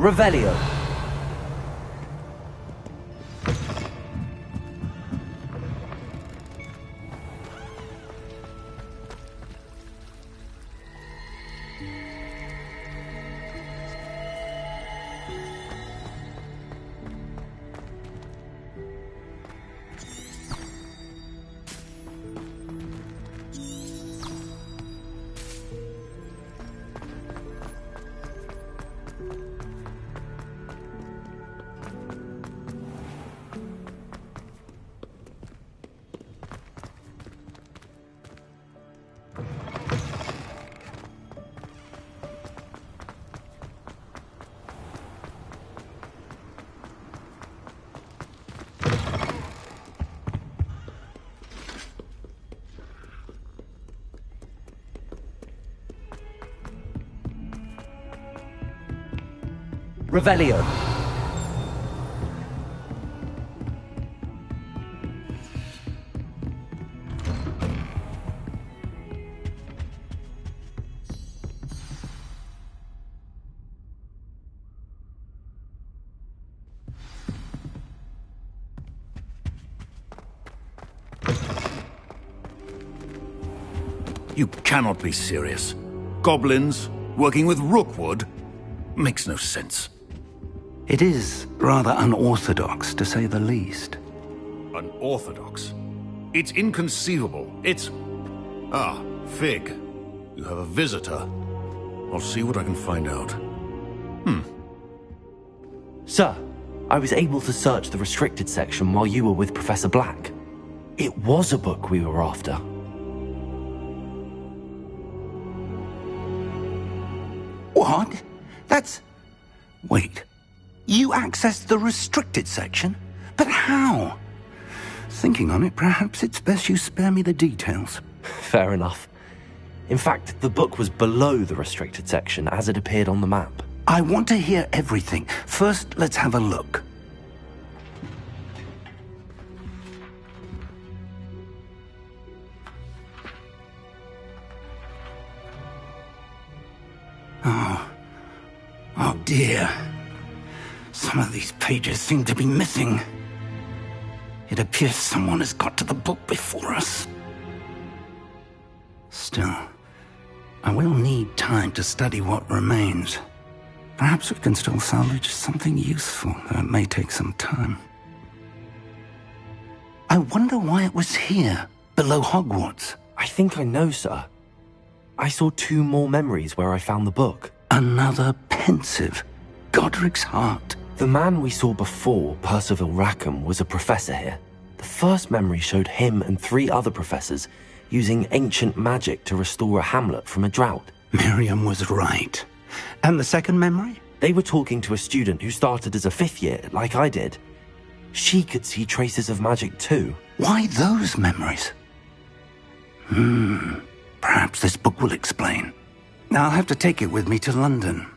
Revelio. Revelio. You cannot be serious. Goblins working with Rookwood? Makes no sense. It is rather unorthodox, to say the least. Unorthodox? It's inconceivable. It's... Ah, Fig. You have a visitor. I'll see what I can find out. Sir, I was able to search the restricted section while you were with Professor Black. It was a book we were after. What? That's... Wait. You accessed the restricted section? But how? Thinking on it, perhaps it's best you spare me the details. Fair enough. In fact, the book was below the restricted section as it appeared on the map. I want to hear everything. First, let's have a look. Oh dear. Some of these pages seem to be missing. It appears someone has got to the book before us. Still, I will need time to study what remains. Perhaps we can still salvage something useful, though it may take some time. I wonder why it was here, below Hogwarts. I think I know, sir. I saw 2 more memories where I found the book. Another pensive. Godric's heart. The man we saw before, Percival Rackham, was a professor here. The first memory showed him and 3 other professors using ancient magic to restore a hamlet from a drought. Miriam was right. And the second memory? They were talking to a student who started as a 5th year, like I did. She could see traces of magic too. Why those memories? Perhaps this book will explain. Now I'll have to take it with me to London.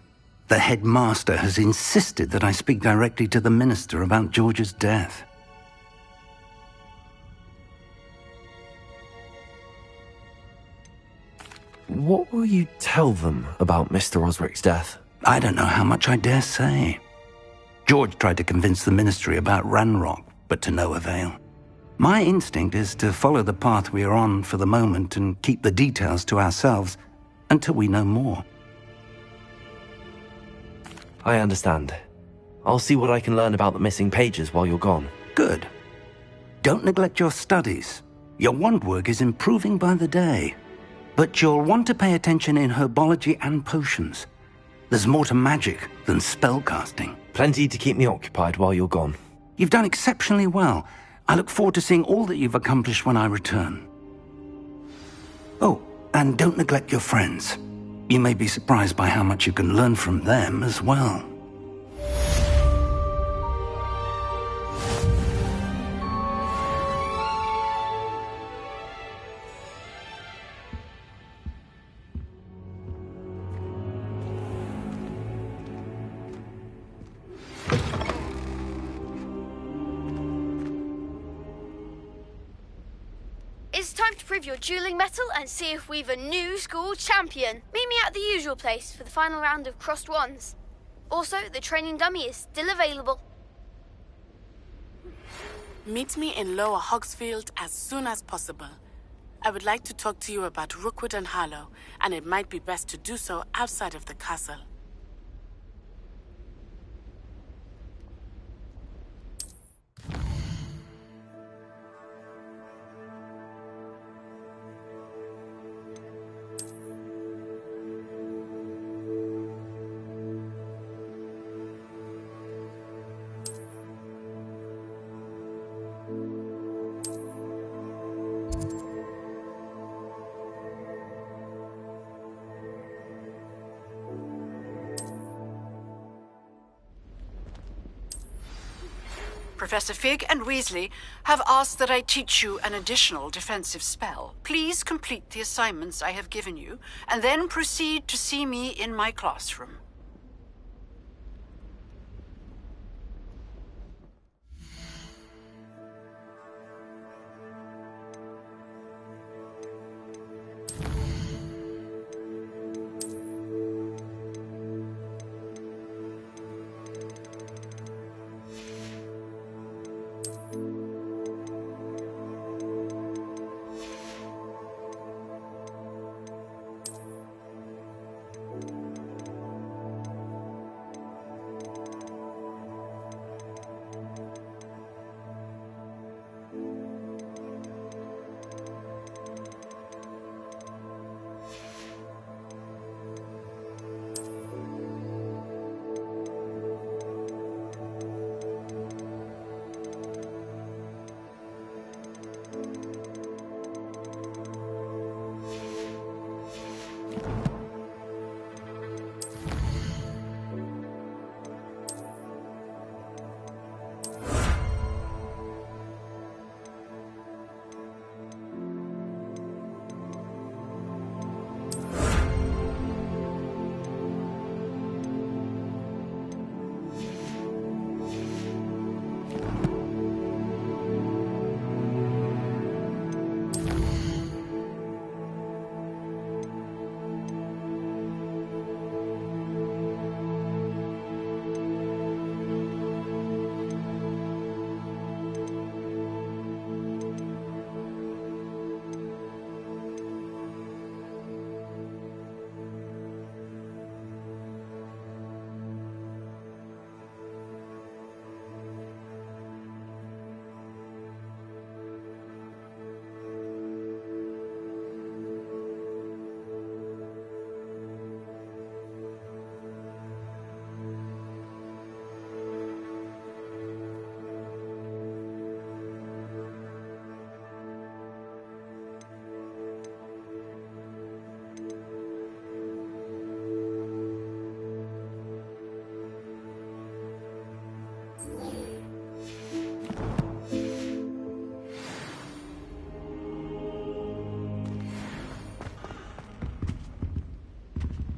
The headmaster has insisted that I speak directly to the minister about George's death. What will you tell them about Mr. Osric's death? I don't know how much I dare say. George tried to convince the ministry about Ranrock, but to no avail. My instinct is to follow the path we are on for the moment and keep the details to ourselves until we know more. I understand. I'll see what I can learn about the missing pages while you're gone. Good. Don't neglect your studies. Your wand work is improving by the day. But you'll want to pay attention in herbology and potions. There's more to magic than spellcasting. Plenty to keep me occupied while you're gone. You've done exceptionally well. I look forward to seeing all that you've accomplished when I return. Oh, and don't neglect your friends. You may be surprised by how much you can learn from them as well. It's time to prove your dueling mettle and see if we've a new school champion. Meet me at the usual place for the final round of crossed wands. Also, the training dummy is still available. Meet me in Lower Hogsfield as soon as possible. I would like to talk to you about Rookwood and Harlow, and it might be best to do so outside of the castle. Professor Fig and Weasley have asked that I teach you an additional defensive spell. Please complete the assignments I have given you, and then proceed to see me in my classroom.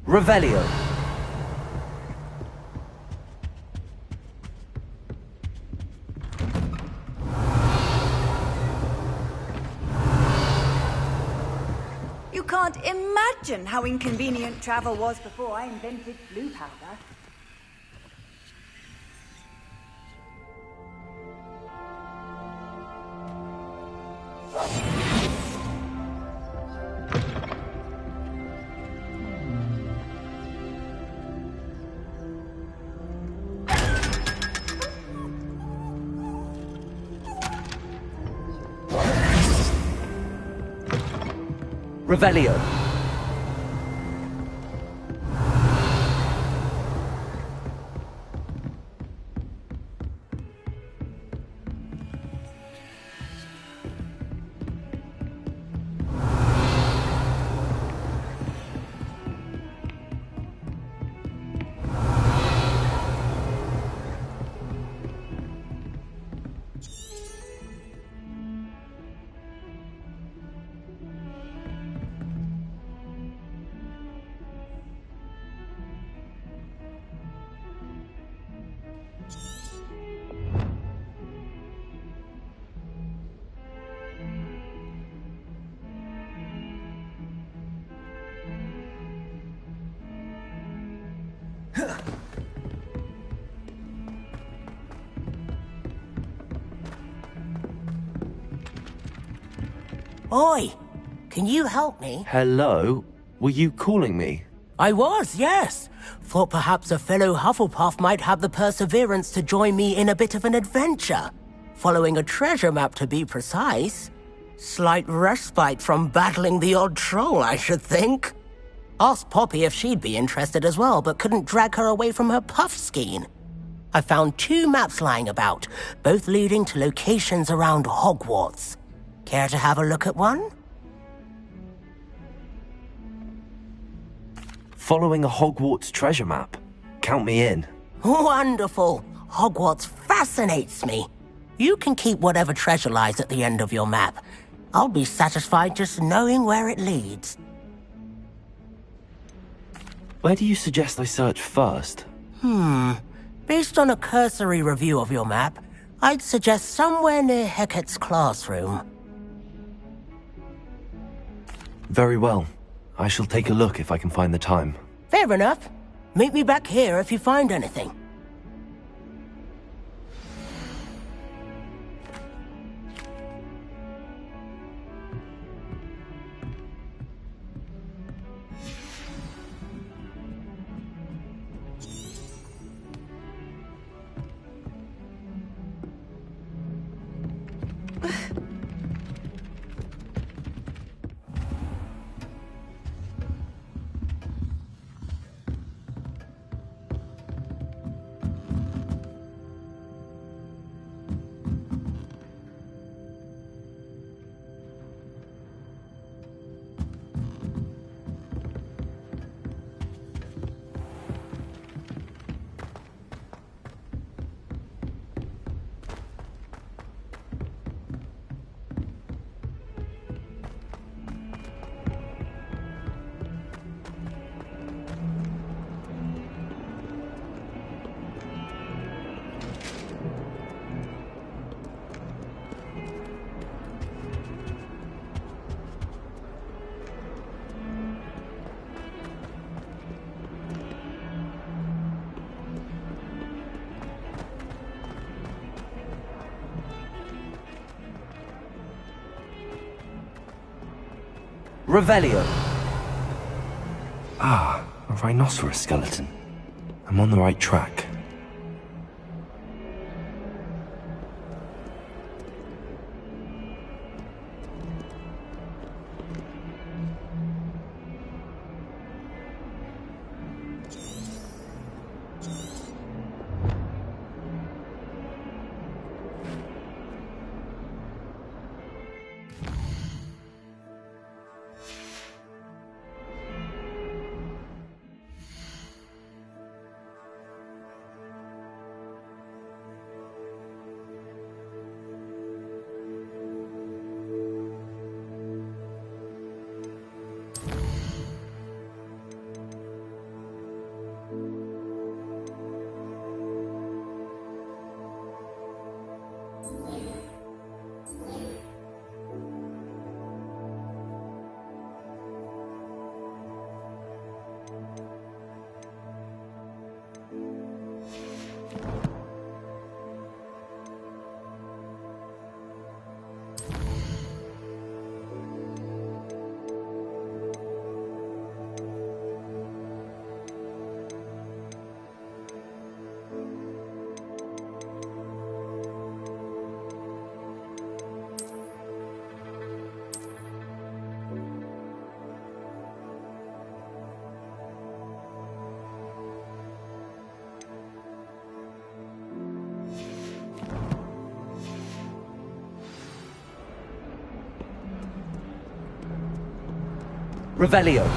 Revelio. You can't imagine how inconvenient travel was before I invented blue powder. Revelio. Oi! Can you help me? Hello? Were you calling me? I was, yes. Thought perhaps a fellow Hufflepuff might have the perseverance to join me in a bit of an adventure. Following a treasure map, to be precise. Slight respite from battling the odd troll, I should think. Asked Poppy if she'd be interested as well, but couldn't drag her away from her puff skein. I found 2 maps lying about, both leading to locations around Hogwarts. Care to have a look at one? Following a Hogwarts treasure map. Count me in. Wonderful. Hogwarts fascinates me. You can keep whatever treasure lies at the end of your map. I'll be satisfied just knowing where it leads. Where do you suggest I search first? Based on a cursory review of your map, I'd suggest somewhere near Hecat's classroom. Very well. I shall take a look if I can find the time. Fair enough. Meet me back here if you find anything. Revelio. Ah, a rhinoceros skeleton. I'm on the right track. Revelio.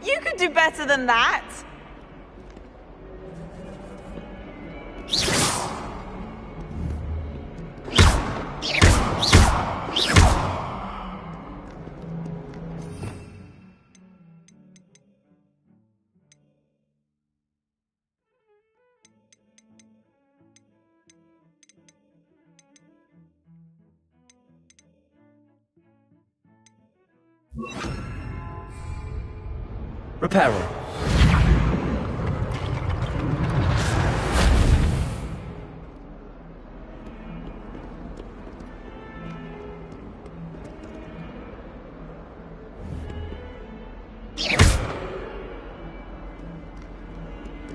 You could do better than that. Reparo.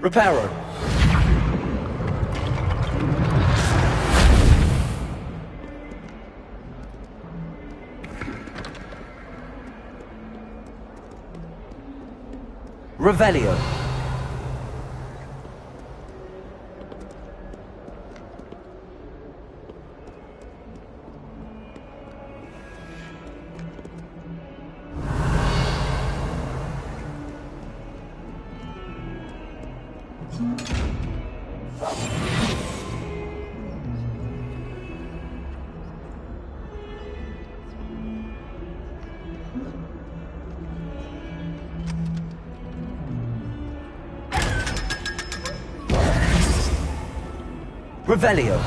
Reparo. Revelio. Revelio.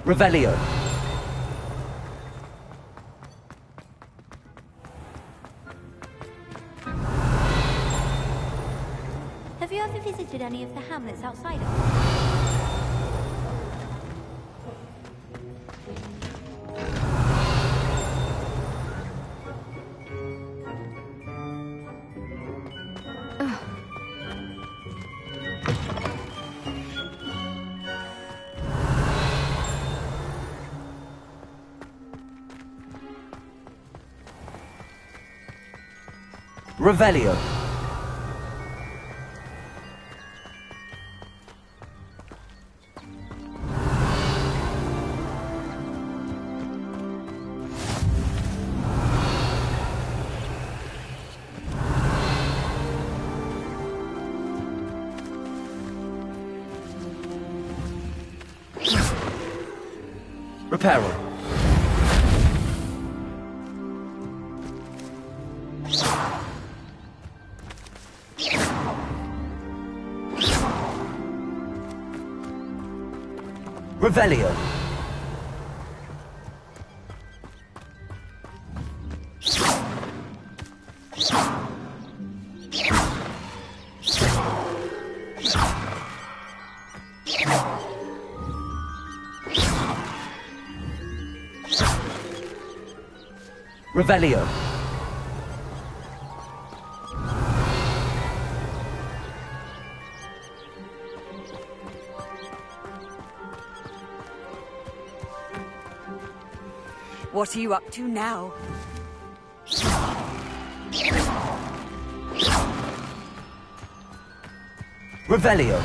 Revelio. Have you ever visited any of the hamlets outside of? Revelio. Reparo. Revelio. Revelio. What are you up to now? Revelio.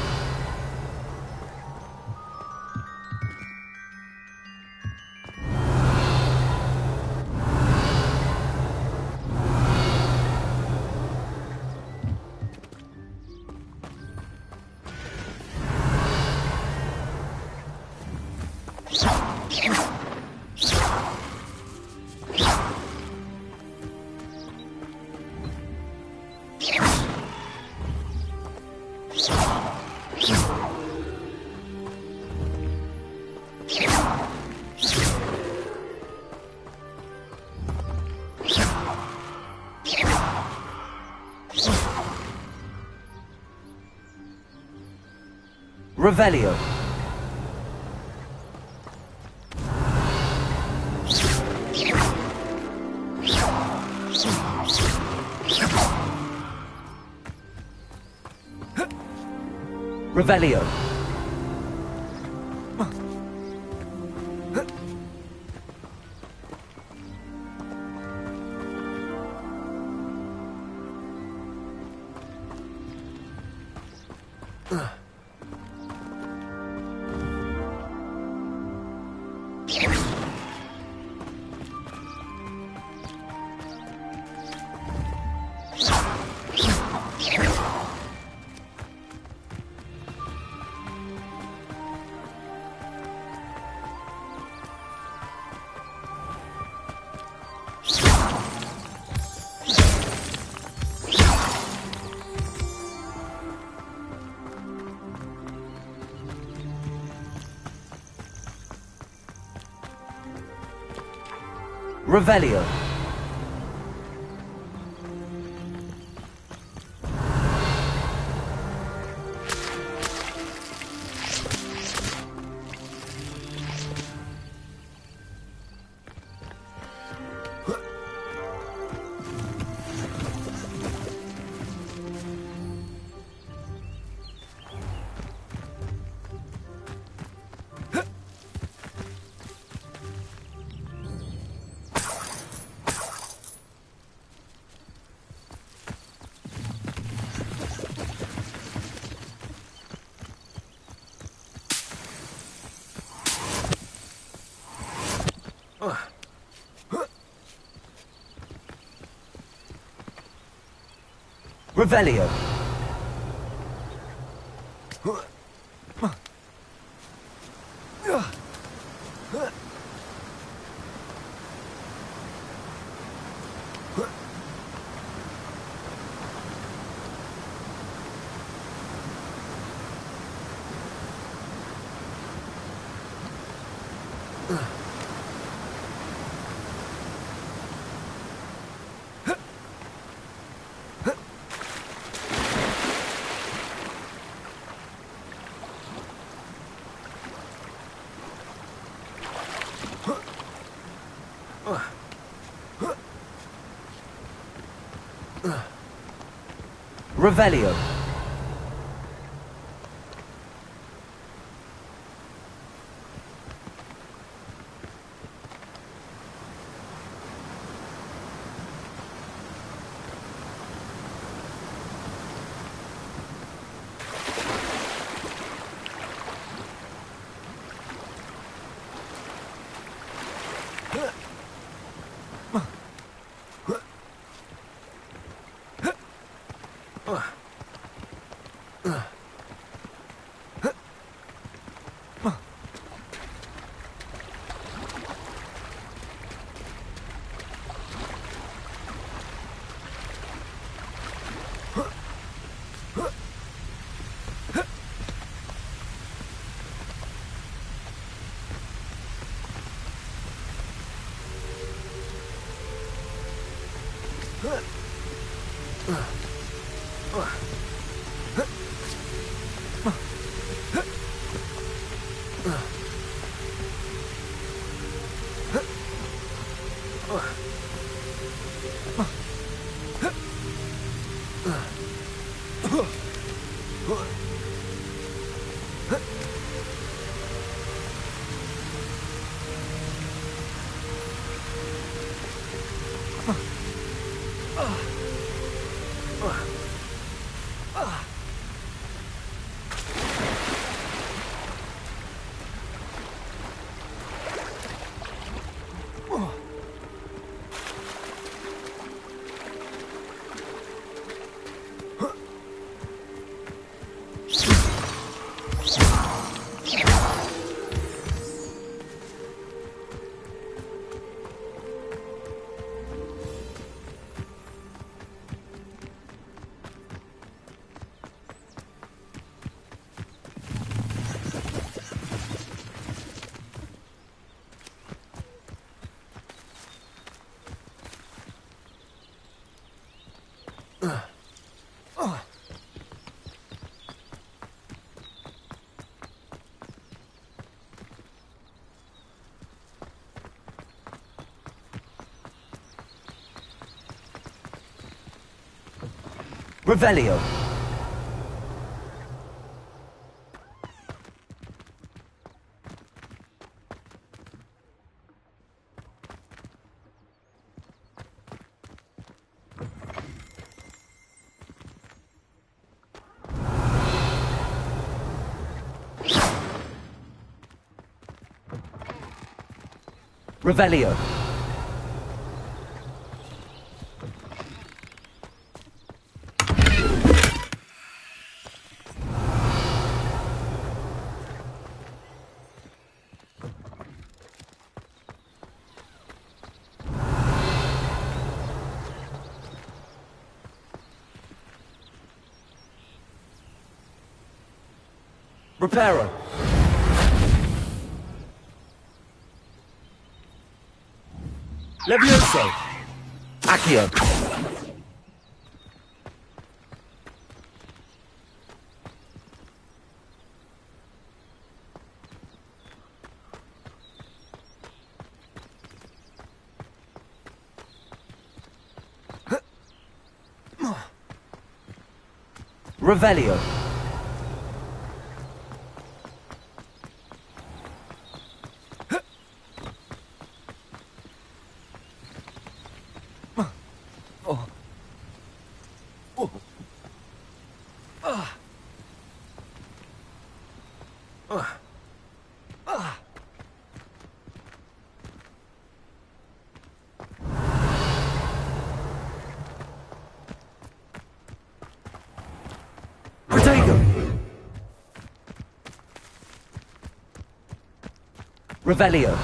Revelio. Revelio. Revelio. Revelio. Revelio. Revelio. Revelio. Reparo. Levioso. Accio. Revelio. Revelio.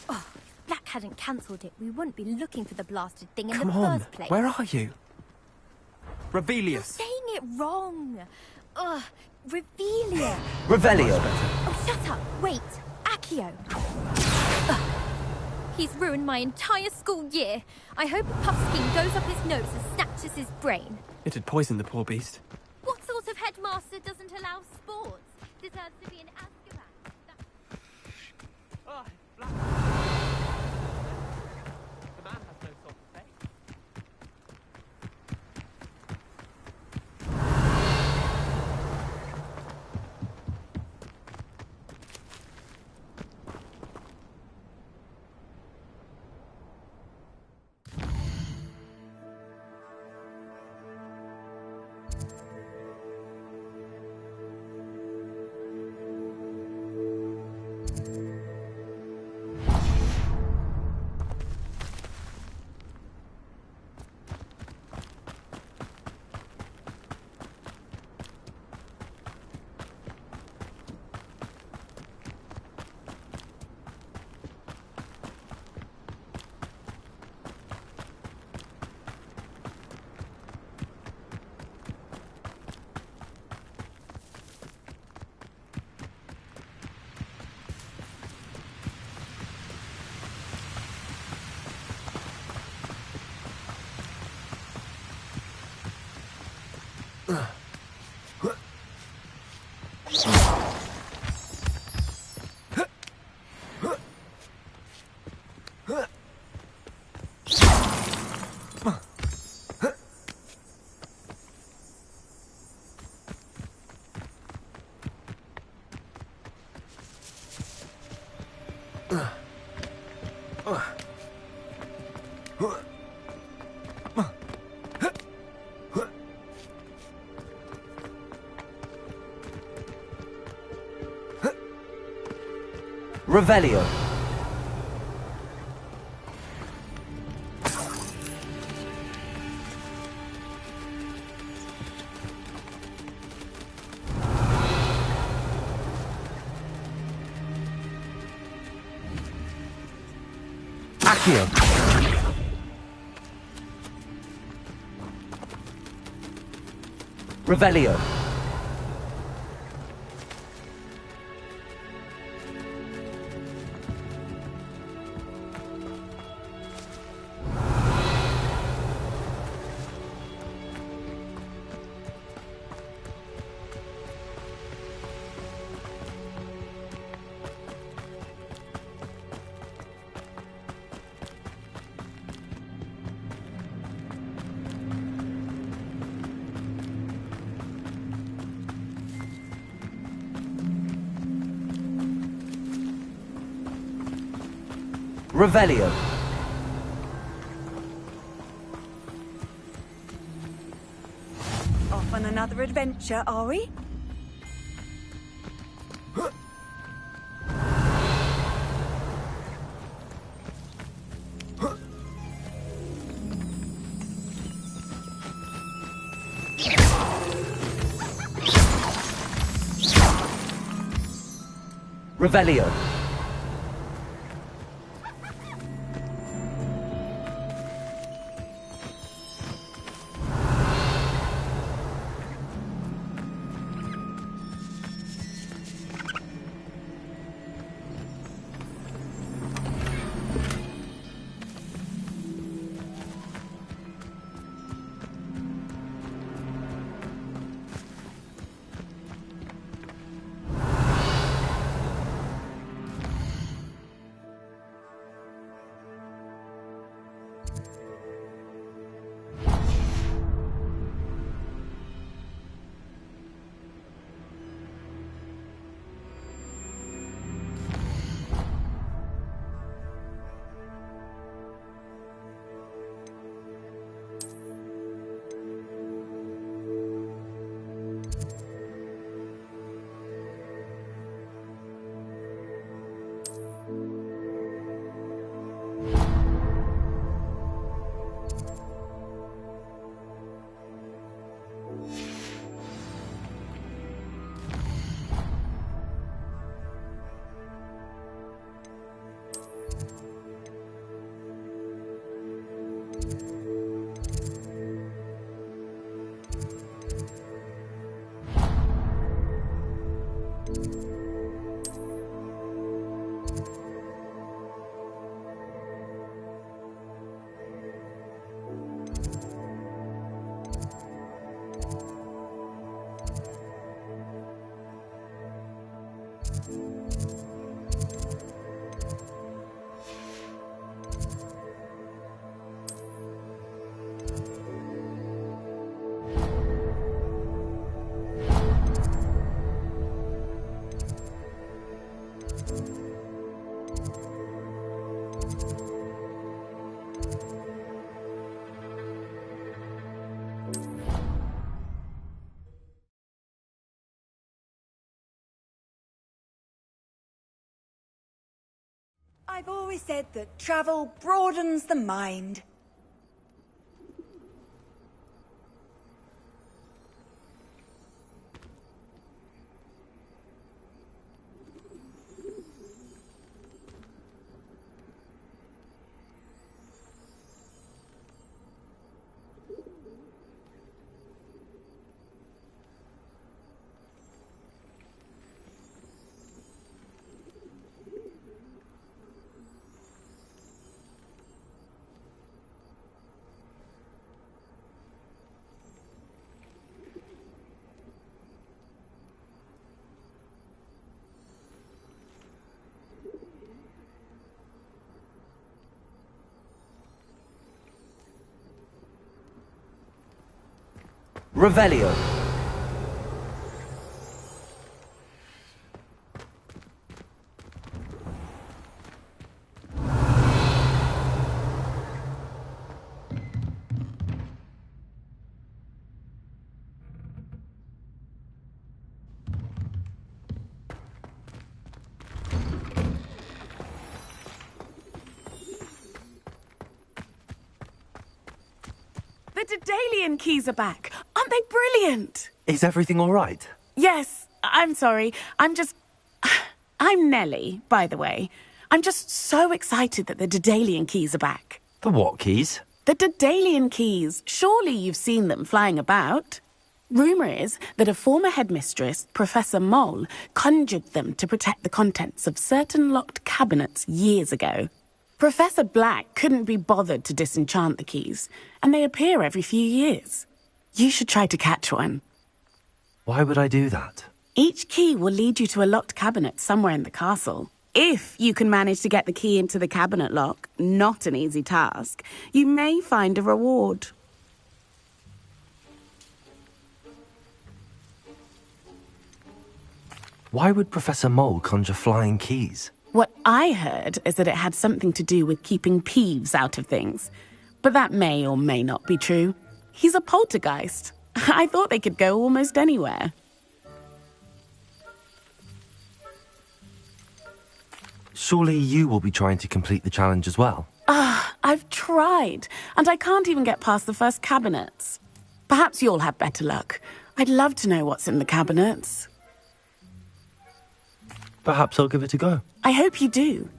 Oh, if Black hadn't cancelled it, we wouldn't be looking for the blasted thing in Come the on, first place. where are you? You're Revelius. saying it wrong. Ugh, Revelia. Revelio. Oh, shut up. Wait. Accio. Ugh. He's ruined my entire school year. I hope a puff scheme goes up his nose and snatches his brain. It had poisoned the poor beast. What sort of headmaster doesn't allow sports? Deserves to be an Azkaban. Oh, the man has no sort of face. Revelio. Accio. Revelio. Revelio. Off on another adventure, are we? Revelio. I've always said that travel broadens the mind. Revelio. The Daedalian keys are back. Aren't they brilliant? Is everything all right? Yes, I'm sorry. I'm Nellie, by the way. I'm just so excited that the Daedalian keys are back. The what keys? The Daedalian keys. Surely you've seen them flying about. Rumour is that a former headmistress, Professor Mole, conjured them to protect the contents of certain locked cabinets years ago. Professor Black couldn't be bothered to disenchant the keys, and they appear every few years. You should try to catch one. Why would I do that? Each key will lead you to a locked cabinet somewhere in the castle. If you can manage to get the key into the cabinet lock, not an easy task, you may find a reward. Why would Professor Mole conjure flying keys? What I heard is that it had something to do with keeping Peeves out of things. But that may or may not be true. He's a poltergeist. I thought they could go almost anywhere. Surely you will be trying to complete the challenge as well. I've tried, and I can't even get past the first cabinets. Perhaps you'll have better luck. I'd love to know what's in the cabinets. Perhaps I'll give it a go. I hope you do.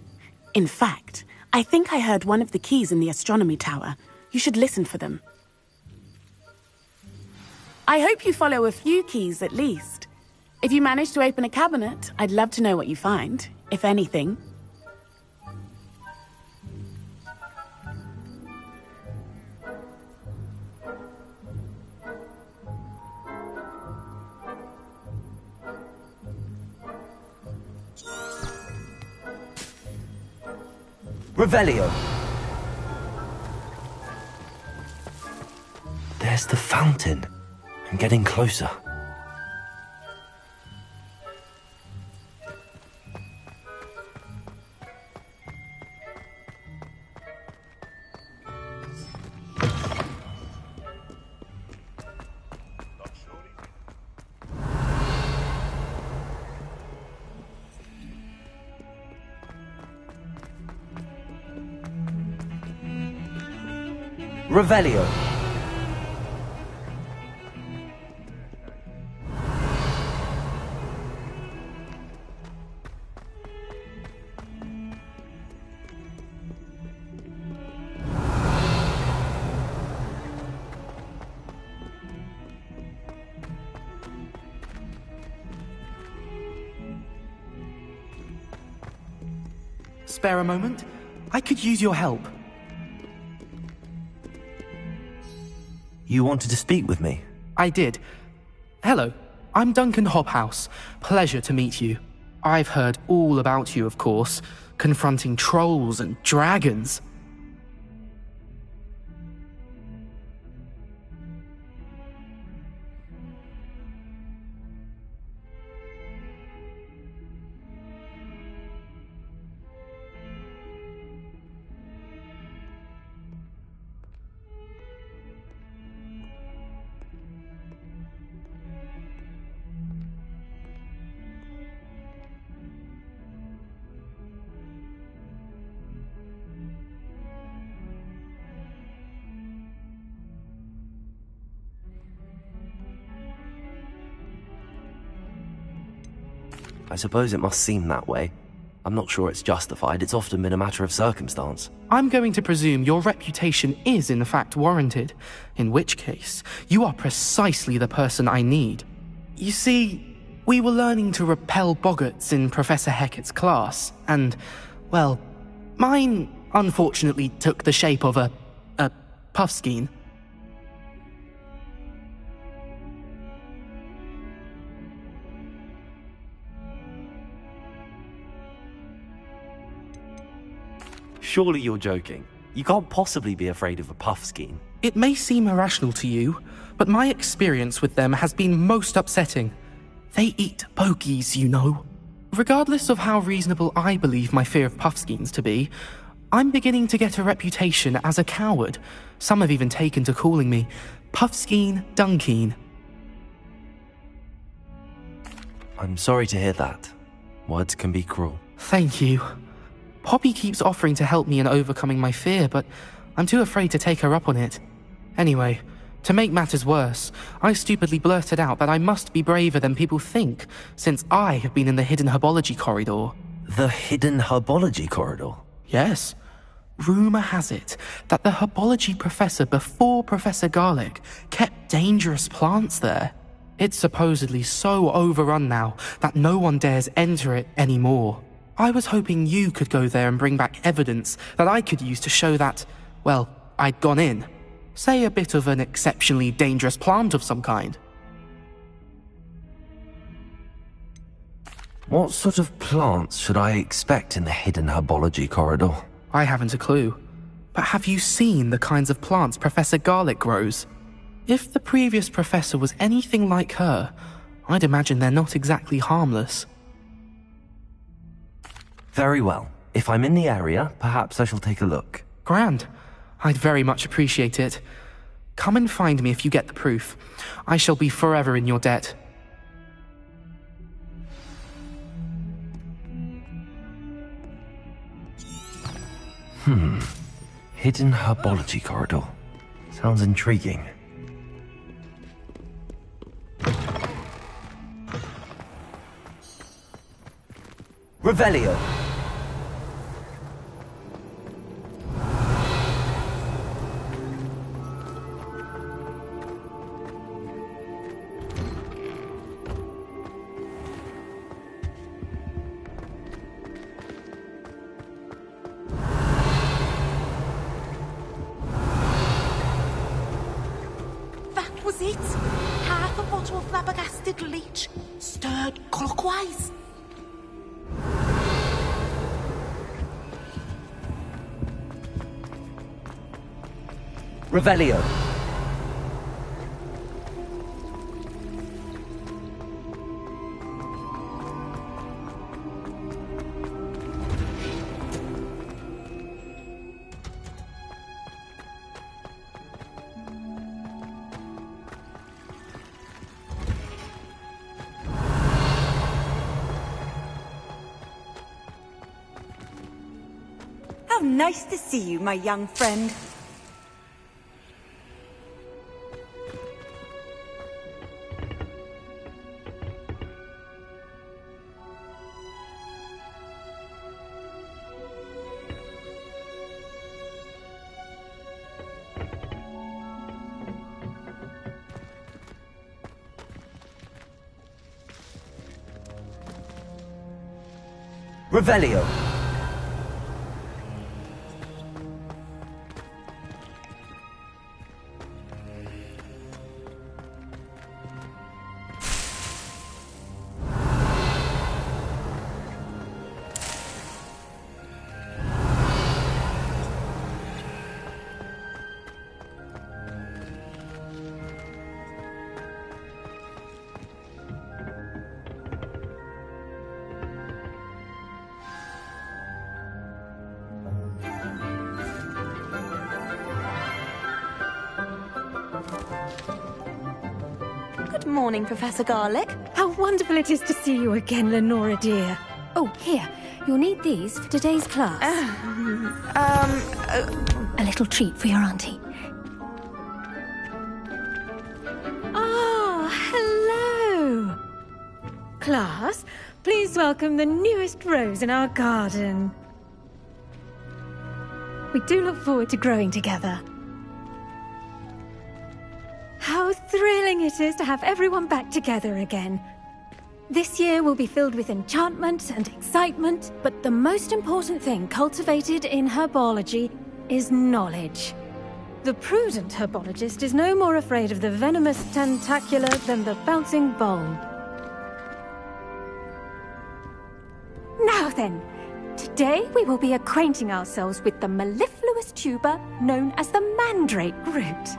In fact, I think I heard one of the keys in the astronomy tower. You should listen for them. I hope you follow a few keys at least. If you manage to open a cabinet, I'd love to know what you find, if anything. Revelio! There's the fountain. I'm getting closer. Revelio. Spare a moment? I could use your help. You wanted to speak with me? I did. Hello, I'm Duncan Hobhouse. Pleasure to meet you. I've heard all about you, of course, confronting trolls and dragons. I suppose it must seem that way. I'm not sure it's justified. It's often been a matter of circumstance. I'm going to presume your reputation is in fact warranted, in which case, you are precisely the person I need. You see, we were learning to repel boggarts in Professor Hecat's class, and, well, mine unfortunately took the shape of a puffskein. Surely you're joking. You can't possibly be afraid of a puffskein. It may seem irrational to you, but my experience with them has been most upsetting. They eat pokies, you know. Regardless of how reasonable I believe my fear of puffskeins to be, I'm beginning to get a reputation as a coward. Some have even taken to calling me Puffskeen Dunkeen. I'm sorry to hear that. Words can be cruel. Thank you. Poppy keeps offering to help me in overcoming my fear, but I'm too afraid to take her up on it. Anyway, to make matters worse, I stupidly blurted out that I must be braver than people think, since I have been in the hidden herbology corridor. The hidden herbology corridor? Yes. Rumour has it that the herbology professor before Professor Garlic kept dangerous plants there. It's supposedly so overrun now that no one dares enter it anymore. I was hoping you could go there and bring back evidence that I could use to show that, well, I'd gone in. Say a bit of an exceptionally dangerous plant of some kind. What sort of plants should I expect in the hidden herbology corridor? I haven't a clue. But have you seen the kinds of plants Professor Garlic grows? If the previous professor was anything like her, I'd imagine they're not exactly harmless. Very well. If I'm in the area, perhaps I shall take a look. Grand. I'd very much appreciate it. Come and find me if you get the proof. I shall be forever in your debt. Hidden herbology corridor. Sounds intriguing. Revelio. That was it. Half a bottle of flabbergasted leech, stirred clockwise. Revelio. How nice to see you, my young friend. Revelio. Good morning, Professor Garlick. How wonderful it is to see you again, Lenora dear. Oh, here. You'll need these for today's class. A little treat for your auntie. Ah, hello. Class, please welcome the newest rose in our garden. We do look forward to growing together. How thrilling it is to have everyone back together again. This year will be filled with enchantment and excitement, but the most important thing cultivated in herbology is knowledge. The prudent herbologist is no more afraid of the venomous tentacula than the bouncing bulb. Now then, today we will be acquainting ourselves with the mellifluous tuber known as the mandrake root.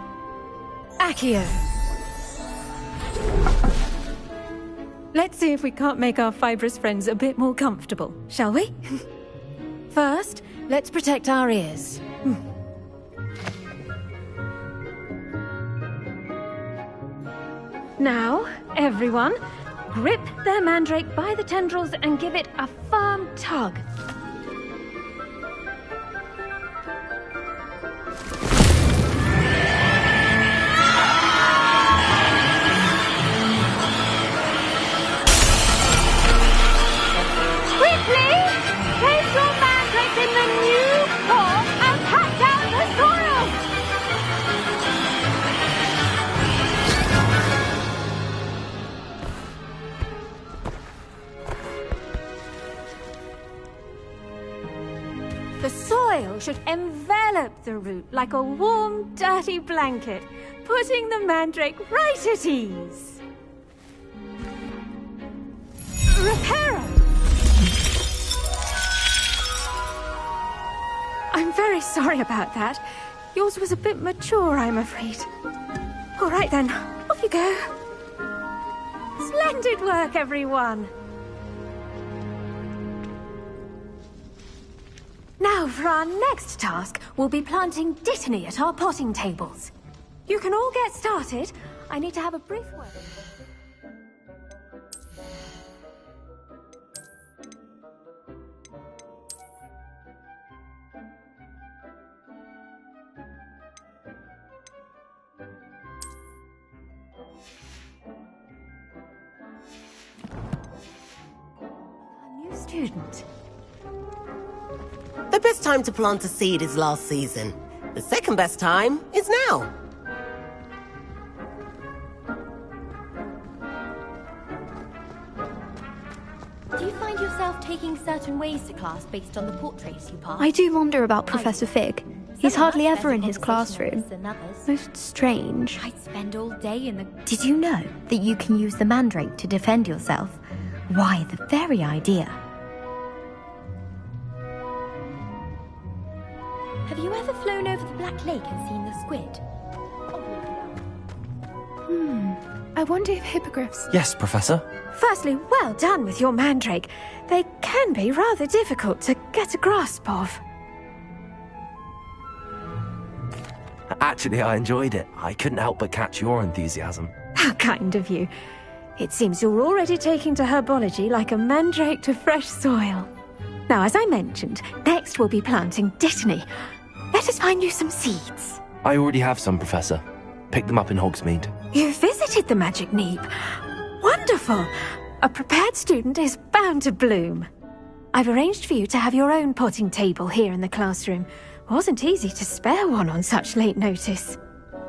Accio. Let's see if we can't make our fibrous friends a bit more comfortable, shall we? First, let's protect our ears. Now, everyone, grip their mandrake by the tendrils and give it a firm tug. Place your mandrake in the new form and pat down the soil! The soil should envelop the root like a warm, dirty blanket, putting the mandrake right at ease. Reparo! I'm very sorry about that. Yours was a bit mature, I'm afraid. All right then, off you go. Splendid work, everyone. Now, for our next task, we'll be planting Dittany at our potting tables. You can all get started. I need to have a brief word. Student. The best time to plant a seed is last season. The second best time is now. Do you find yourself taking certain ways to class based on the portraits you pass? I do wonder about Professor Fig. He's hardly ever in his classroom. Most strange. I spend all day in the... Did you know that you can use the mandrake to defend yourself? Why, the very idea. Have you ever flown over the Black Lake and seen the squid? I wonder if hippogriffs... Yes, Professor. Firstly, well done with your mandrake. They can be rather difficult to get a grasp of. Actually, I enjoyed it. I couldn't help but catch your enthusiasm. How kind of you. It seems you're already taking to herbology like a mandrake to fresh soil. Now, as I mentioned, next we'll be planting Dittany. Let us find you some seeds. I already have some, Professor. Picked them up in Hogsmeade. You visited the Magic Neep. Wonderful! A prepared student is bound to bloom. I've arranged for you to have your own potting table here in the classroom. Wasn't easy to spare one on such late notice.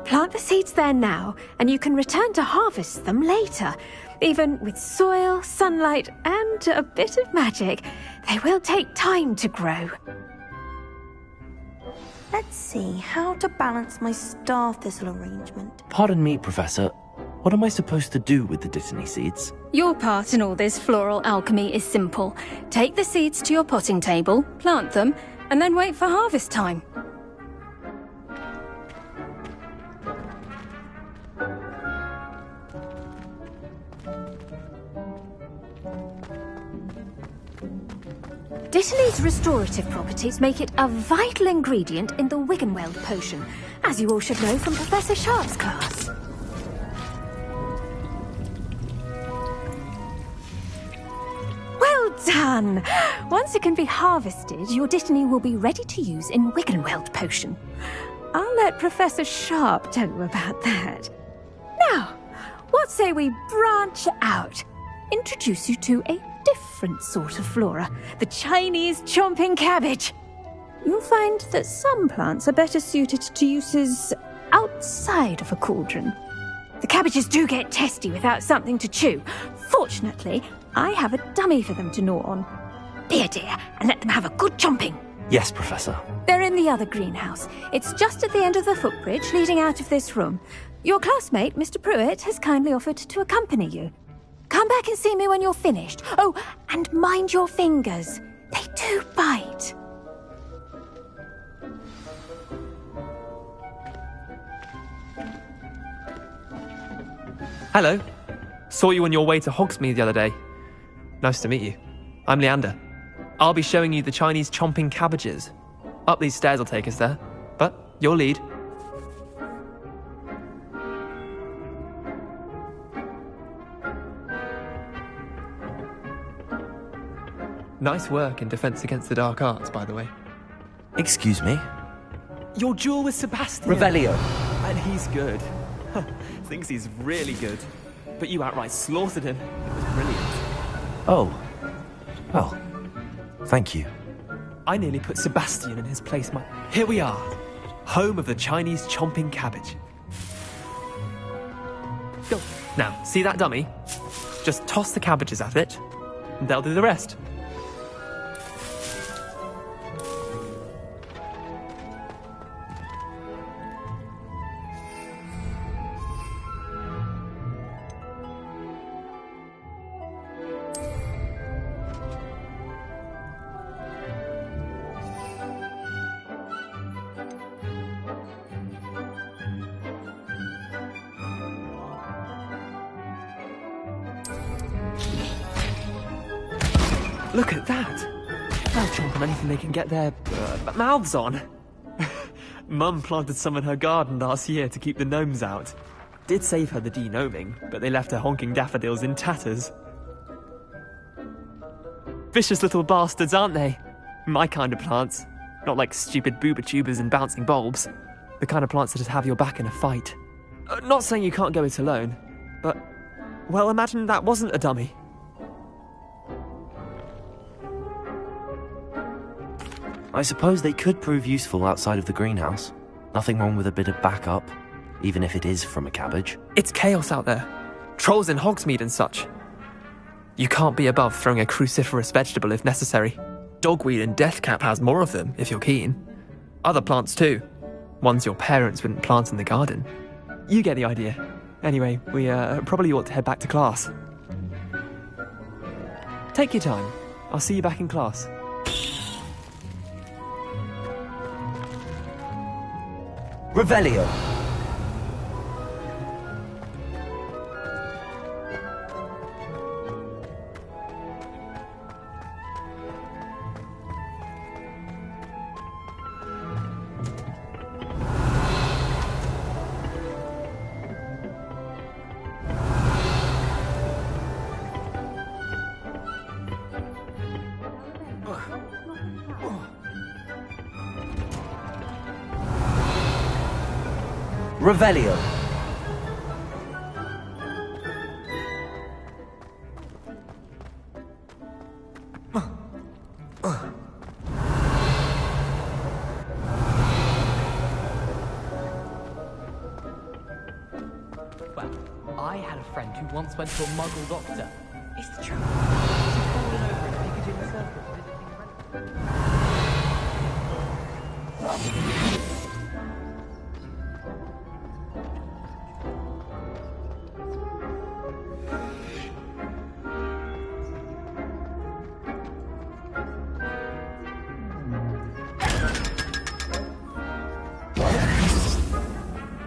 Plant the seeds there now, and you can return to harvest them later. Even with soil, sunlight, and a bit of magic, they will take time to grow. Let's see how to balance my star thistle arrangement. Pardon me, Professor. What am I supposed to do with the Dittany seeds? Your part in all this floral alchemy is simple. Take the seeds to your potting table, plant them, and then wait for harvest time. Dittany's restorative properties make it a vital ingredient in the Wiggenweld potion, as you all should know from Professor Sharp's class. Well done! Once it can be harvested, your Dittany will be ready to use in Wiggenweld potion. I'll let Professor Sharp tell you about that. Now, what say we branch out? Introduce you to a different sort of flora, the Chinese chomping cabbage. You'll find that some plants are better suited to uses outside of a cauldron. The cabbages do get testy without something to chew. Fortunately, I have a dummy for them to gnaw on. Be a dear and let them have a good chomping. Yes, Professor. They're in the other greenhouse. It's just at the end of the footbridge leading out of this room. Your classmate, Mr. Pruitt, has kindly offered to accompany you. Come back and see me when you're finished. Oh, and mind your fingers. They do bite. Hello. Saw you on your way to Hogsmeade the other day. Nice to meet you. I'm Leander. I'll be showing you the Chinese chomping cabbages. Up these stairs will take us there. But your lead. Nice work in Defense Against the Dark Arts, by the way. Excuse me? Your duel with Sebastian. Revelio. And he's good. Thinks he's really good. But you outright slaughtered him. It was brilliant. Oh. Well, thank you. I nearly put Sebastian in his place. Here we are. Home of the Chinese chomping cabbage. Go. Now, see that dummy? Just toss the cabbages at it, and they'll do the rest. Look at that! They'll chomp on anything they can get their mouths on. Mum planted some in her garden last year to keep the gnomes out. Did save her the de-gnoming, but they left her honking daffodils in tatters. Vicious little bastards, aren't they? My kind of plants. Not like stupid booba tubers and bouncing bulbs. The kind of plants that just have your back in a fight. Not saying you can't go it alone, but, well, imagine that wasn't a dummy. I suppose they could prove useful outside of the greenhouse. Nothing wrong with a bit of backup, even if it is from a cabbage. It's chaos out there. Trolls in Hogsmeade and such. You can't be above throwing a cruciferous vegetable if necessary. Dogweed and deathcap has more of them, if you're keen. Other plants too. Ones your parents wouldn't plant in the garden. You get the idea. Anyway, we probably ought to head back to class. Take your time. I'll see you back in class. Revelio. Revelio. Well, I had a friend who once went to a muggle doctor. It's the truth. She's fallen over in Piccadilly Circus visiting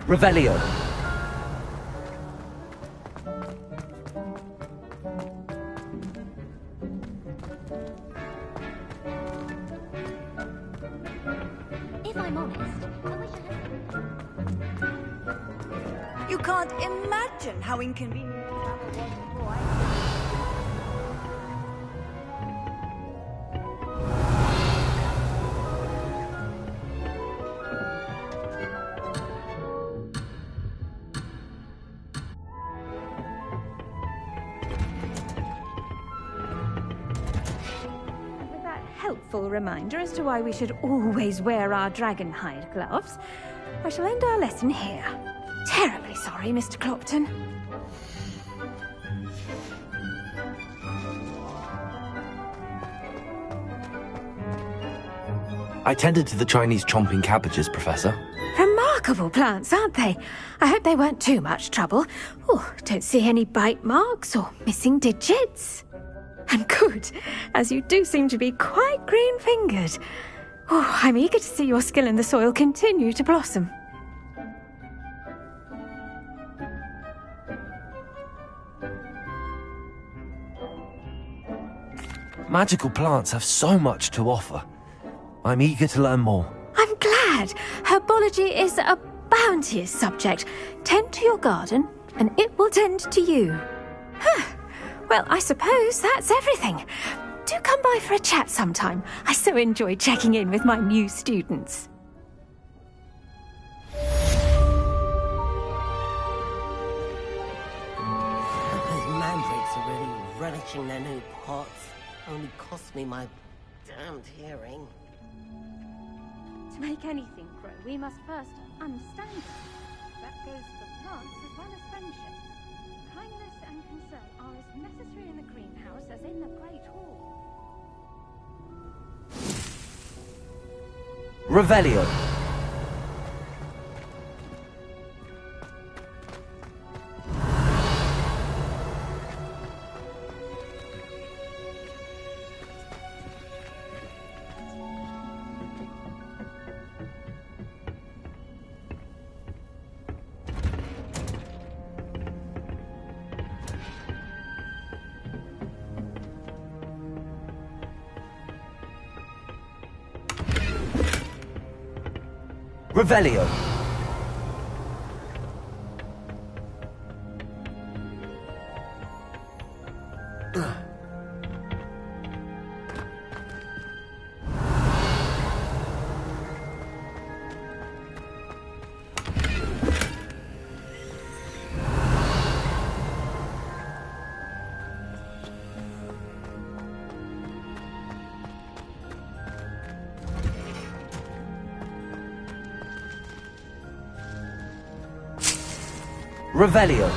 Revelio. If I'm honest, I wish I You can't imagine how inconvenient travel was before I... With that helpful reminder as to why we should always wear our dragon hide gloves, I shall end our lesson here. Terribly sorry, Mr. Clopton. I tended to the Chinese chomping cabbages, Professor. Remarkable plants, aren't they? I hope they weren't too much trouble. Oh, don't see any bite marks or missing digits. And good, as you do seem to be quite green-fingered. Oh, I'm eager to see your skill in the soil continue to blossom. Magical plants have so much to offer. I'm eager to learn more. I'm glad. Herbology is a bounteous subject. Tend to your garden, and it will tend to you. Huh. Well, I suppose that's everything. Do come by for a chat sometime. I so enjoy checking in with my new students. Those mandrakes are really relishing their new pots. Only cost me my damned hearing. To make anything grow, we must first understand it. That goes for plants as well as friendships. Kindness and concern are as necessary in the greenhouse as in the Great Hall. Revelio. Revelio. Revelio.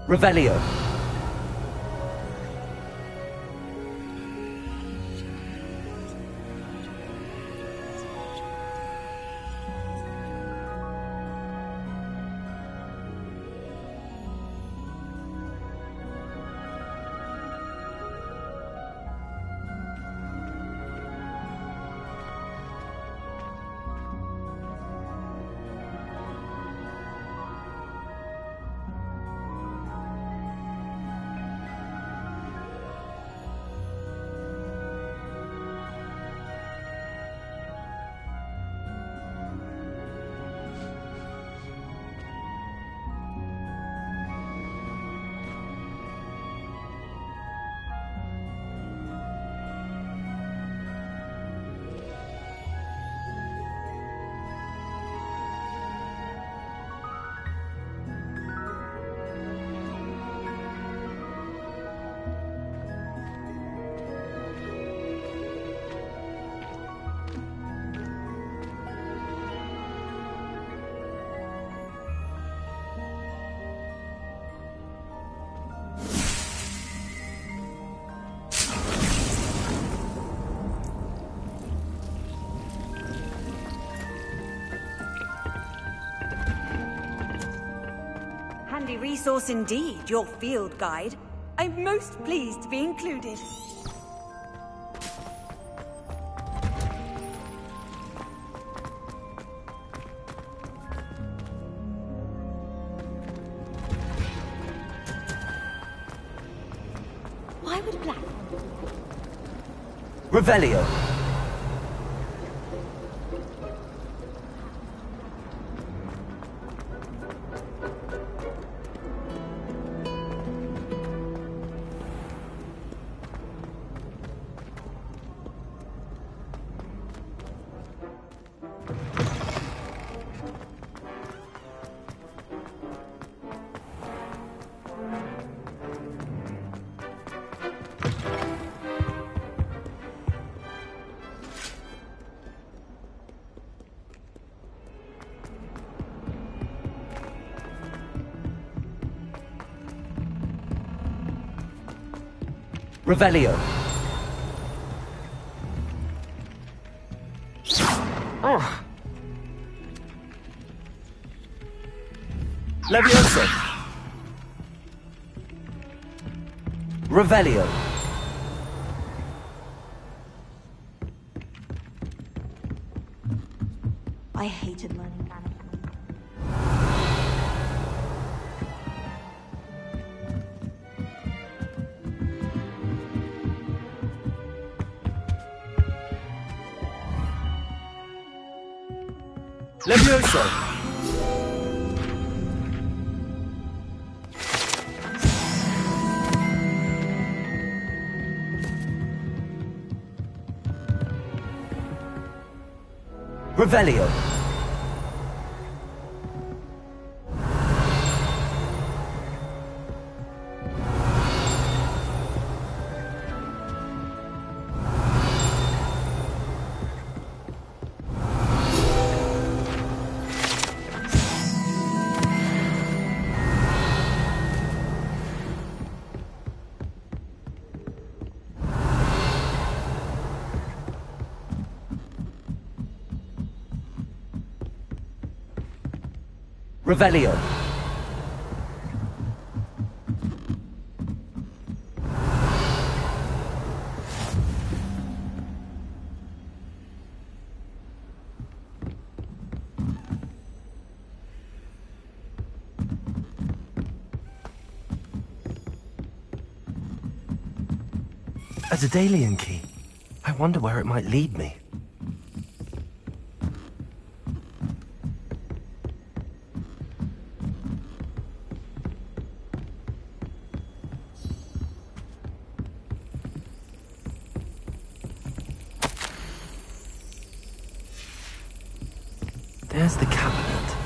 Revelio. Handy resource indeed, your field guide. I'm most pleased to be included. Why would Black... Revelio. Revelio. Oh. Levioso. Revelio. I hated learning management. Levioso. Revelio. Revelio. A Daedalian key. I wonder where it might lead me. There's the cabinet.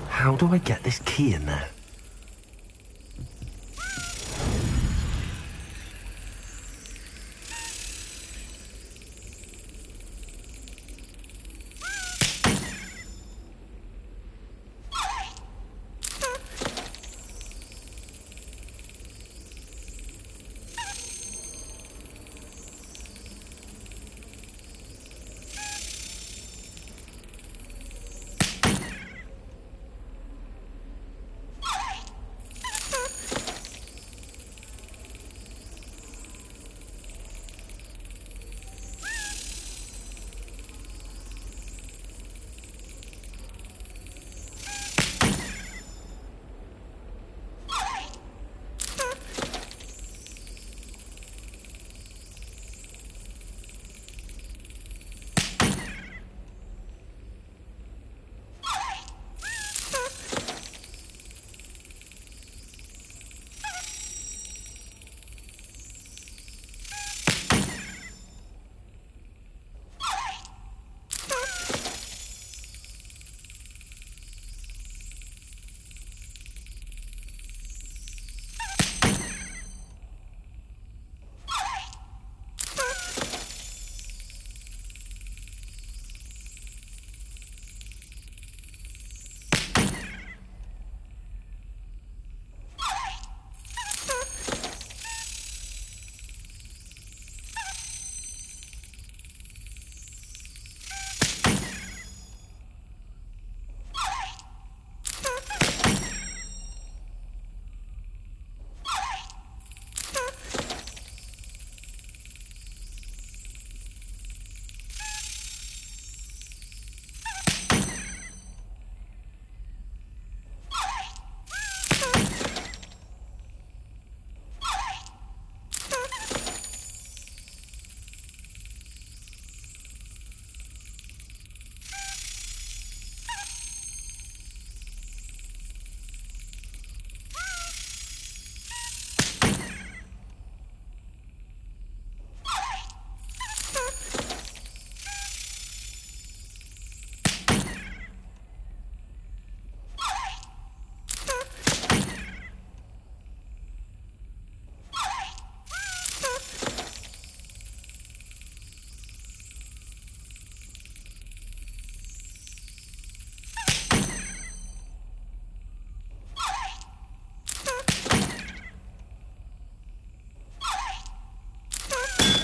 How do I get this key in there?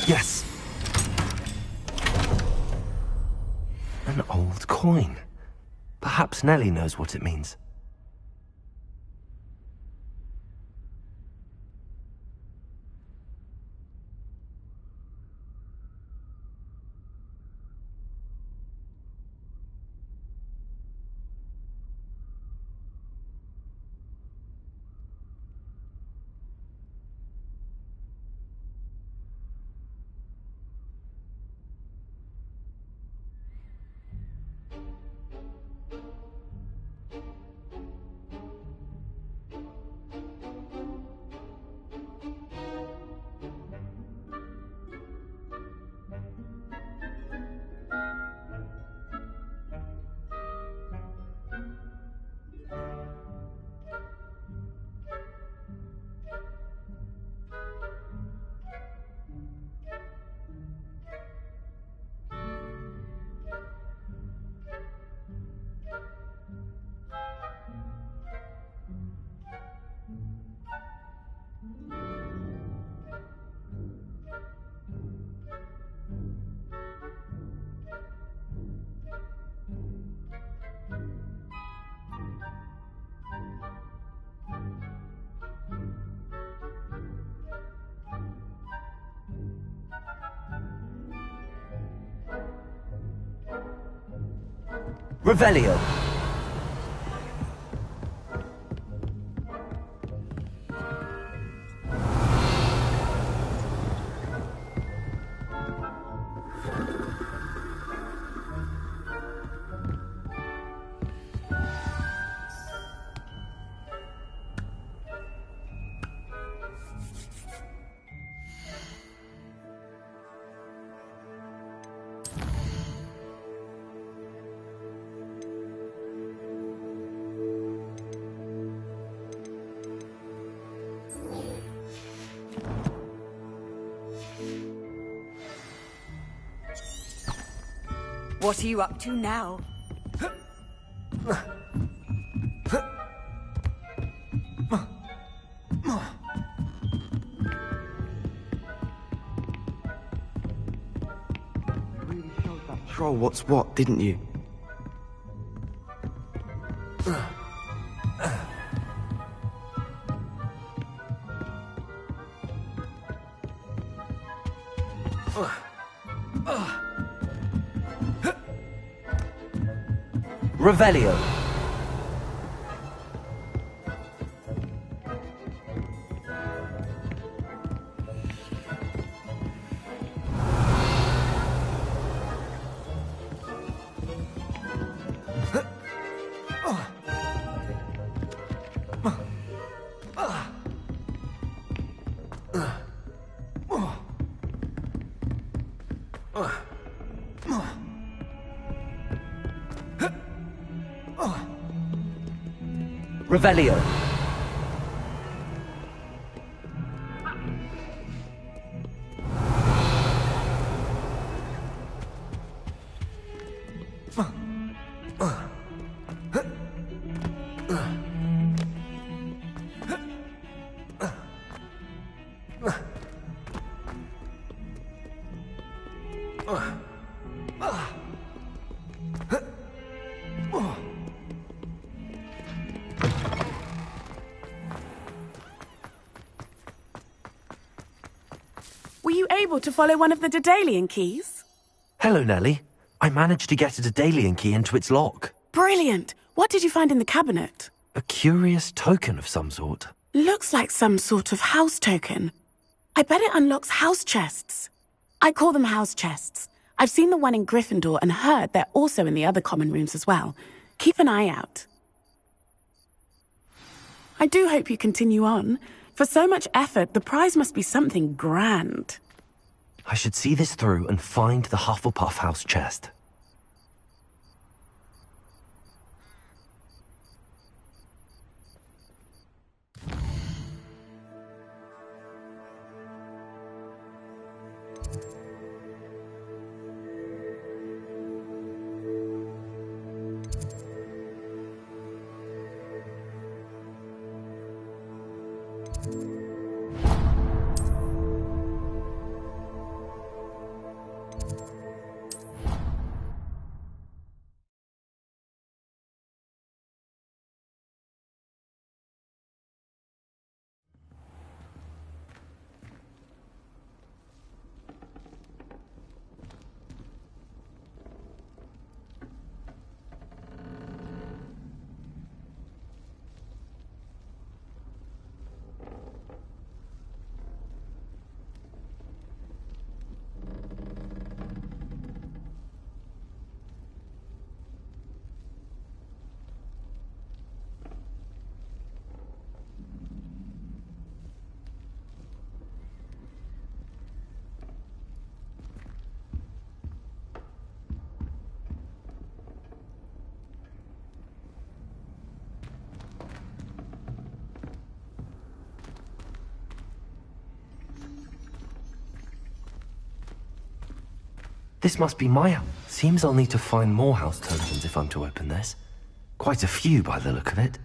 Yes! An old coin. Perhaps Nellie knows what it means. Revelio. What are you up to now? Really showed that troll what's what, didn't you? Revelio. Revelio. Were you able to follow one of the Daedalian keys? Hello, Nellie. I managed to get a Daedalian key into its lock. Brilliant! What did you find in the cabinet? A curious token of some sort. Looks like some sort of house token. I bet it unlocks house chests. I call them house chests. I've seen the one in Gryffindor and heard they're also in the other common rooms as well. Keep an eye out. I do hope you continue on. For so much effort, the prize must be something grand. I should see this through and find the Hufflepuff house chest. This must be my house. Seems I'll need to find more house tokens if I'm to open this. Quite a few by the look of it.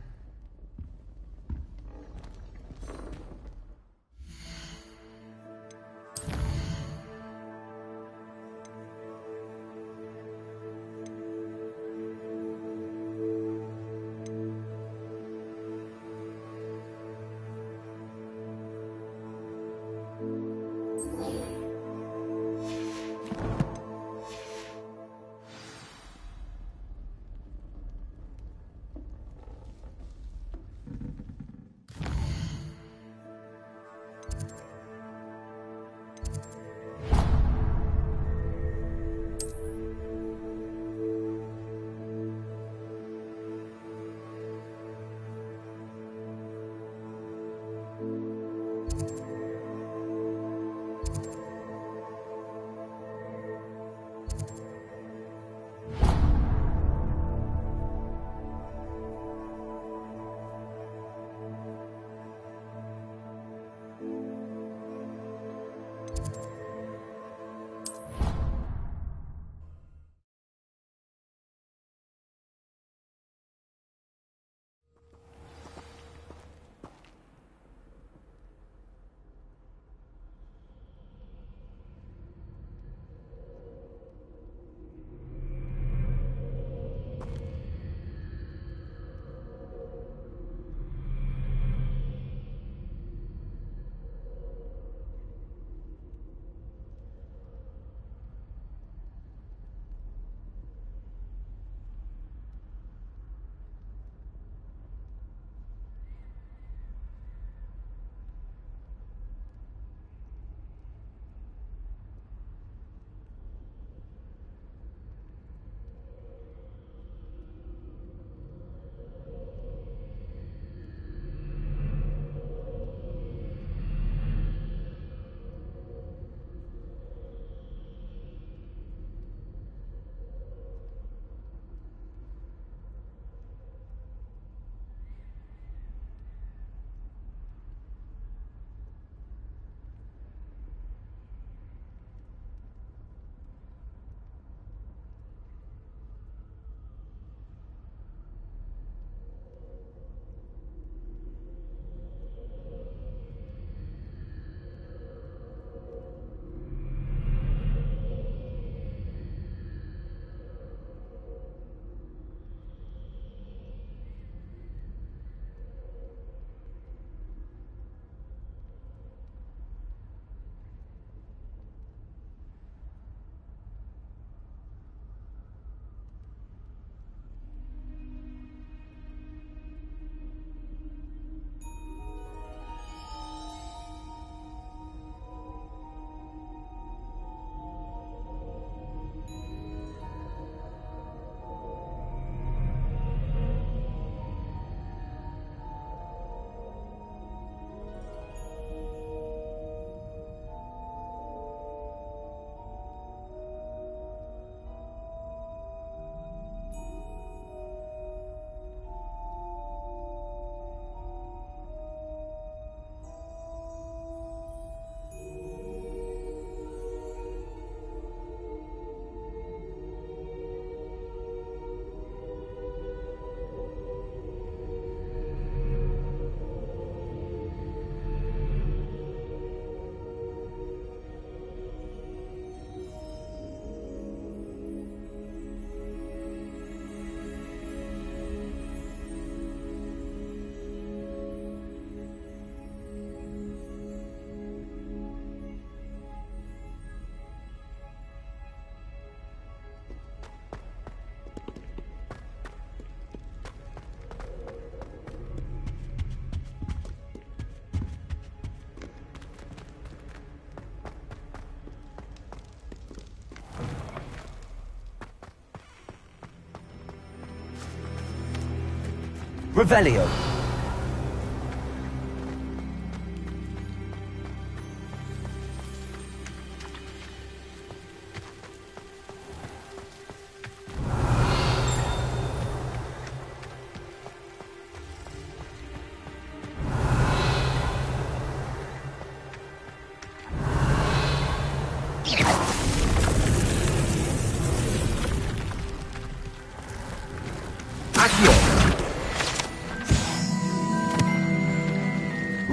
Revelio.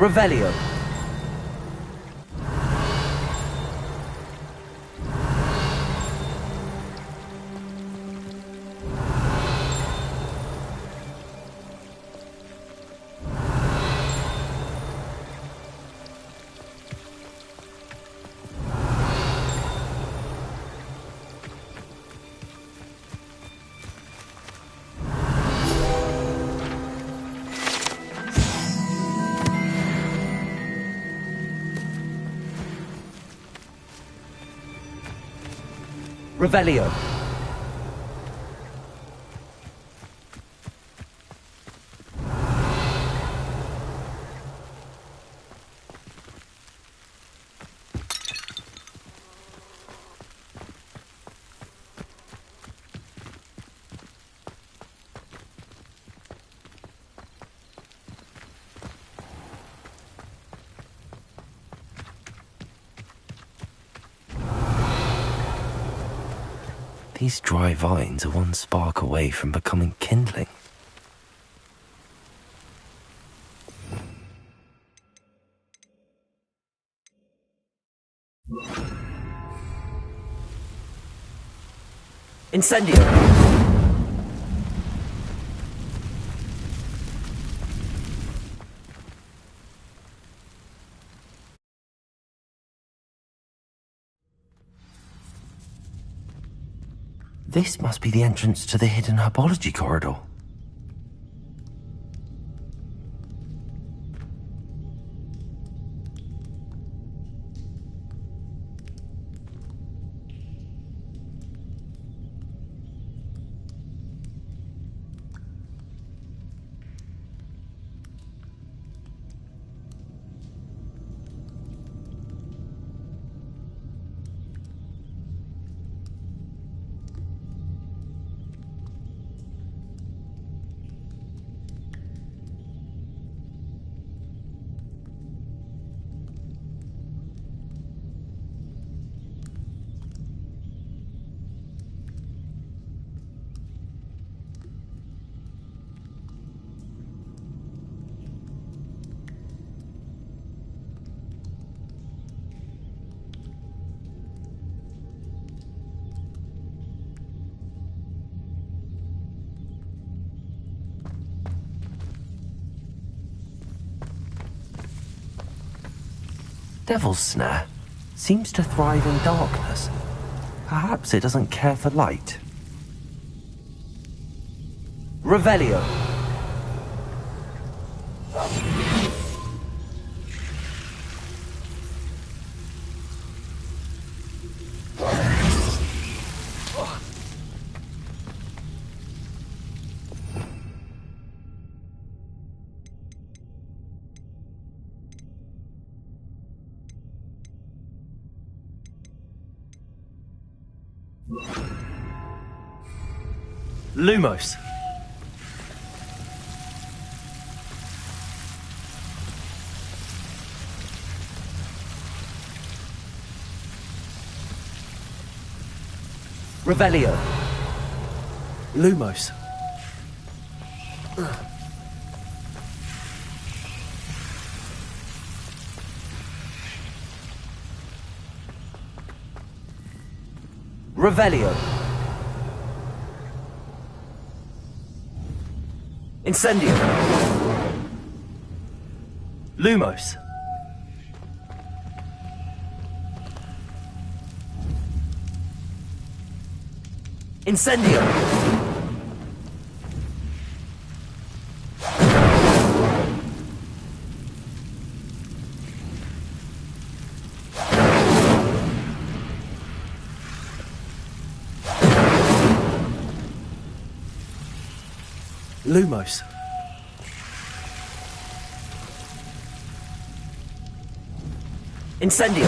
Revelio. Revelio. These dry vines are one spark away from becoming kindling. Incendio! This must be the entrance to the hidden herbology corridor. Devil's Snare seems to thrive in darkness. Perhaps it doesn't care for light. Revelio. Lumos. Revelio. Lumos. Revelio. Incendio. Lumos. Incendio. Lumos. Incendio!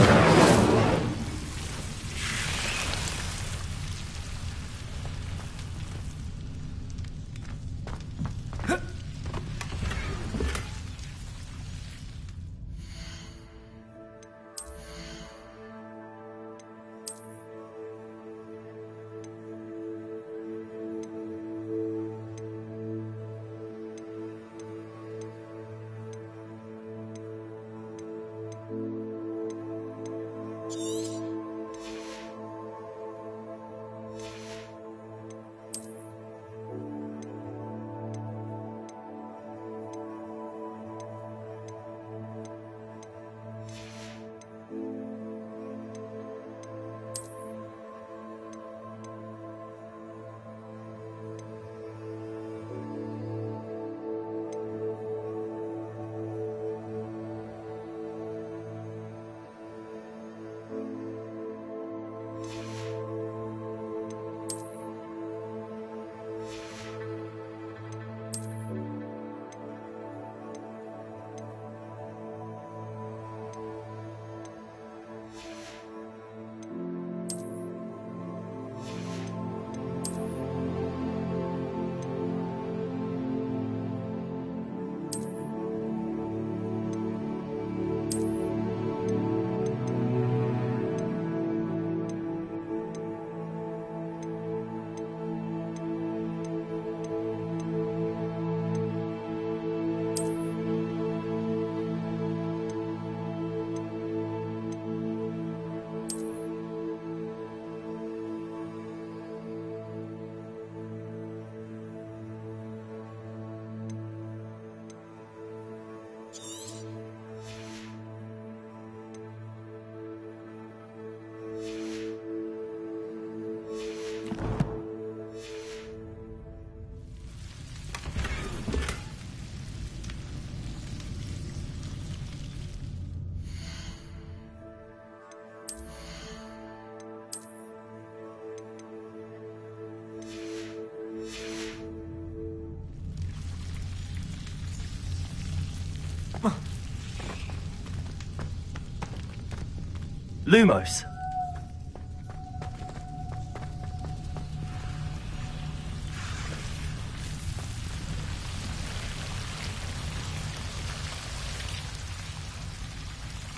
Lumos.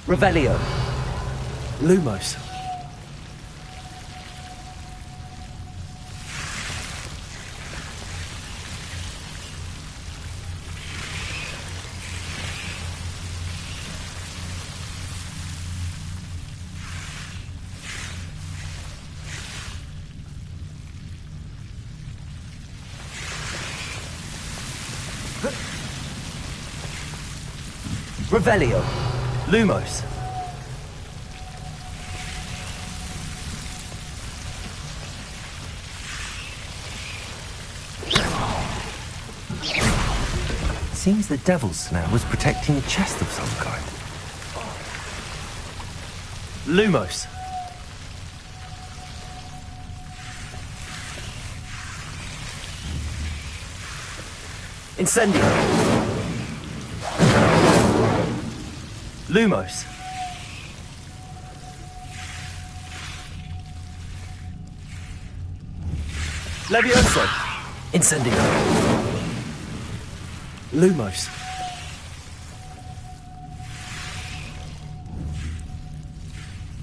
Revelio. Lumos. Revelio. Lumos. Seems the devil's snare was protecting a chest of some kind. Lumos. Incendio. Lumos. Levioso. Incendio. Lumos.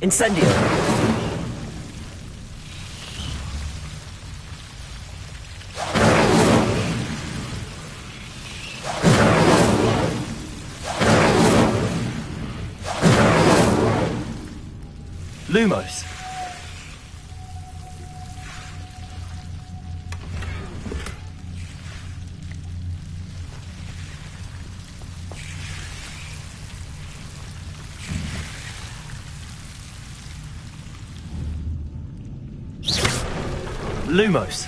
Incendio. Lumos. Lumos.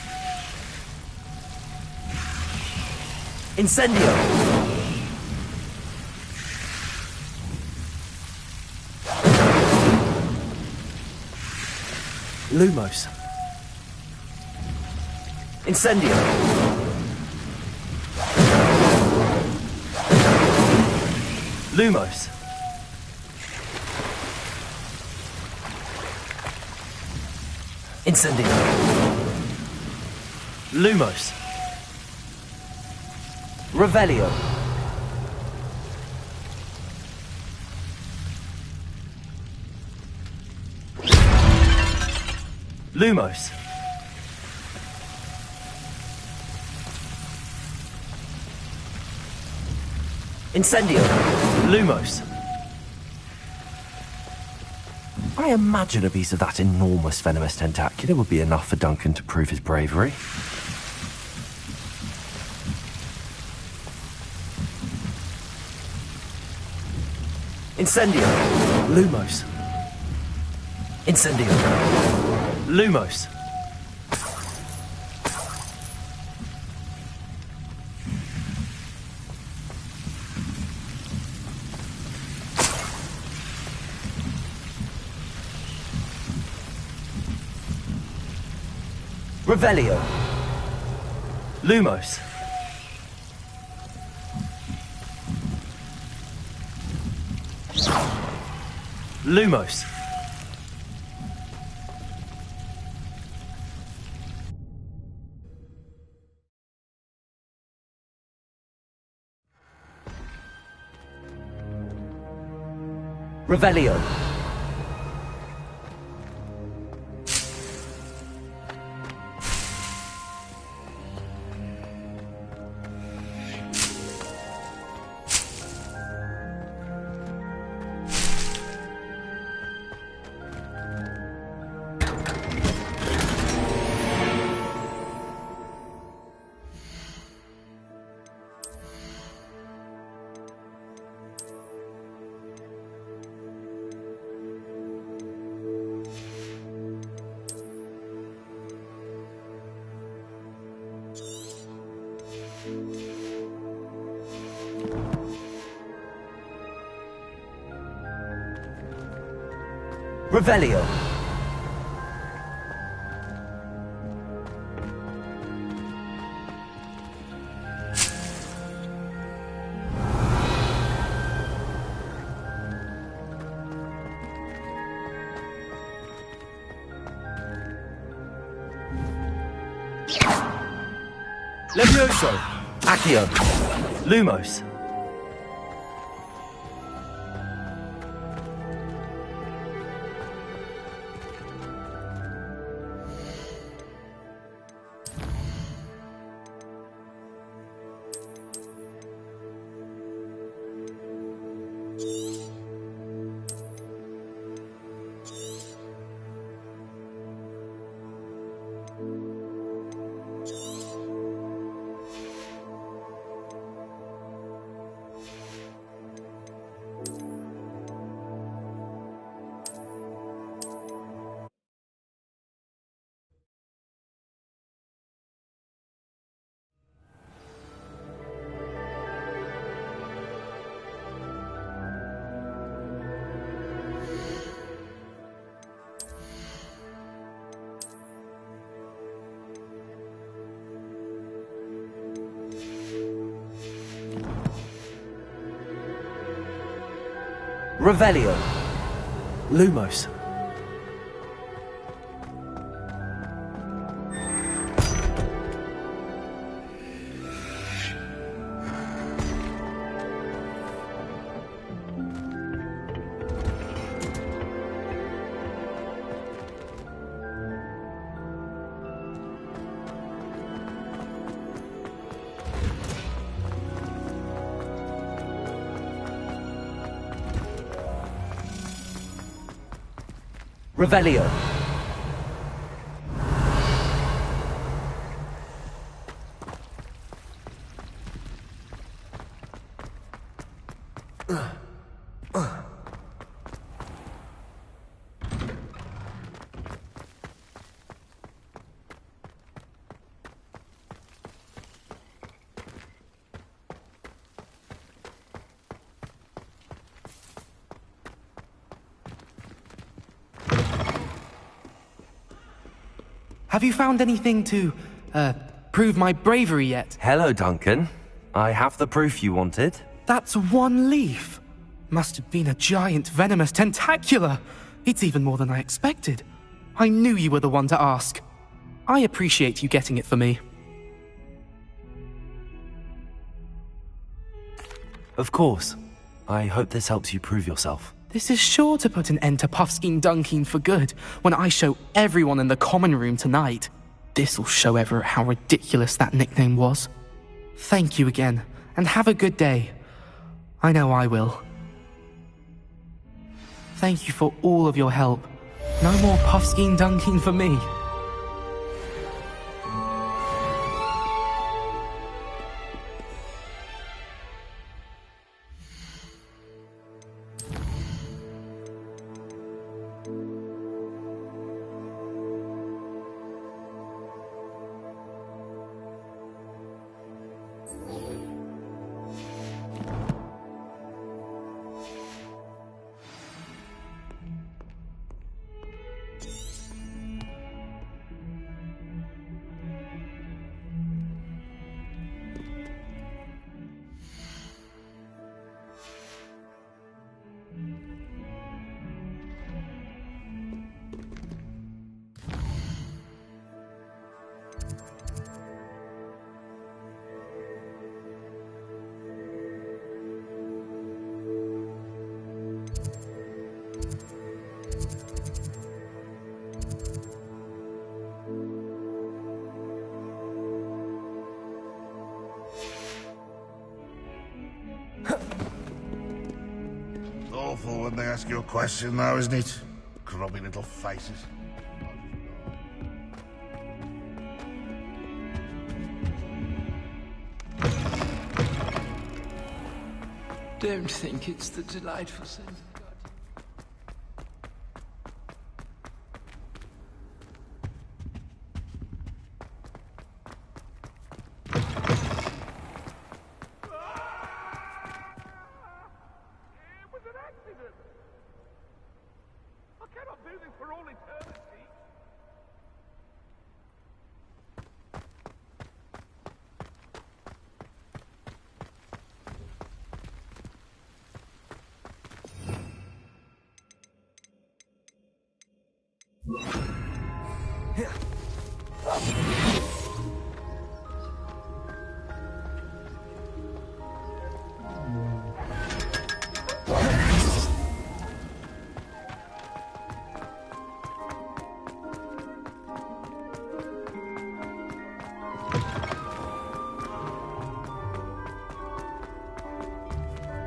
Incendio. Lumos. Incendio. Lumos. Incendio. Lumos. Revelio. Lumos. Incendio. Lumos. I imagine a piece of that enormous venomous tentacular would be enough for Duncan to prove his bravery. Incendio. Lumos. Incendio. Lumos. Revelio. Lumos. Lumos. Revelio. Revelio. Levioso. Accio. Lumos. Revelio. Lumos. Revelio. Have you found anything to, prove my bravery yet? Hello, Duncan. I have the proof you wanted. That's one leaf. Must have been a giant venomous tentacula. It's even more than I expected. I knew you were the one to ask. I appreciate you getting it for me. Of course. I hope this helps you prove yourself. This is sure to put an end to Puffskein Dunkeen for good when I show everyone in the common room tonight. This'll show Everett how ridiculous that nickname was. Thank you again, and have a good day. I know I will. Thank you for all of your help. No more Puffskein Dunkeen for me. Awful when they ask you a question now, isn't it? Grubby little faces. Don't think it's the delightful sense of God.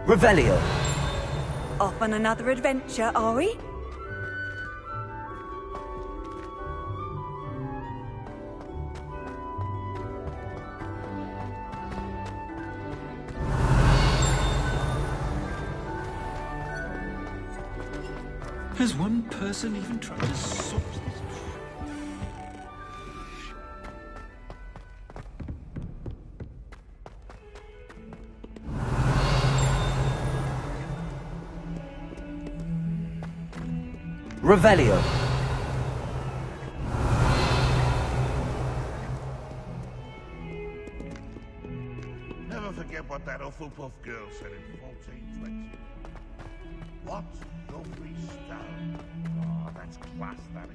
Revelio. Off on another adventure, are we? Has one person even tried to sort this? Revelio. Never forget what that Hufflepuff girl said in 1420. What? Your free stone? Oh, that's class, that is.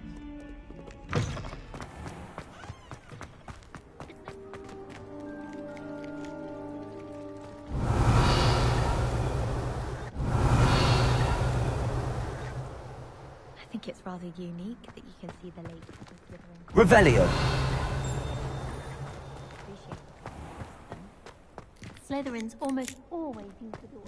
I think it's rather unique that you can see the late Revelio. Slytherins almost always use the door.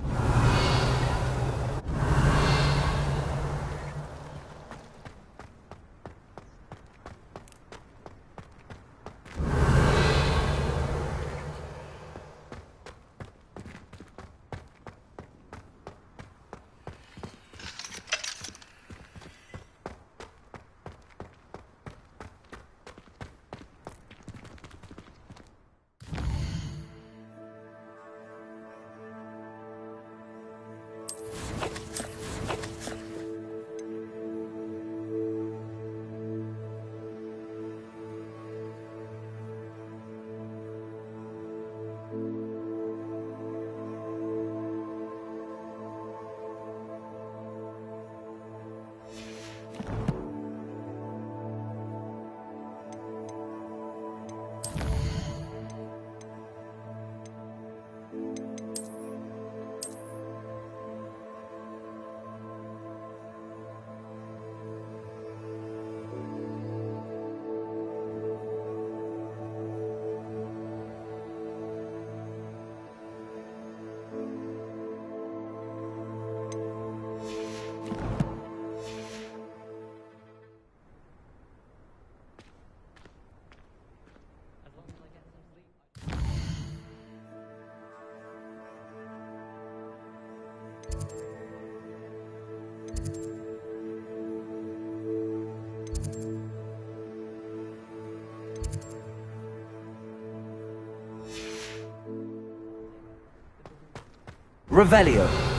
Revelio.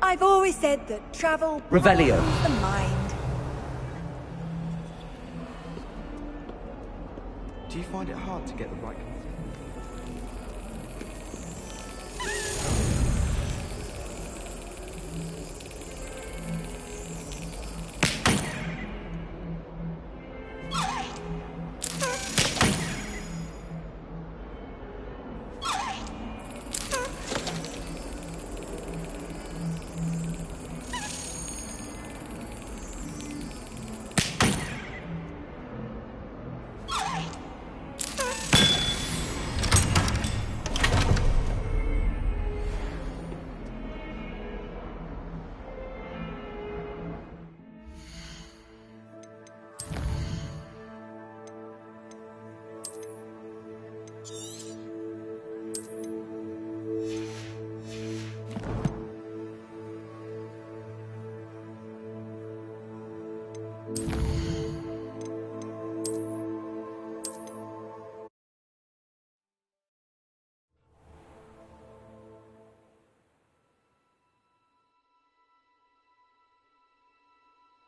I've always said that travel Revelio. broadens the mind. Do you find it hard to get the right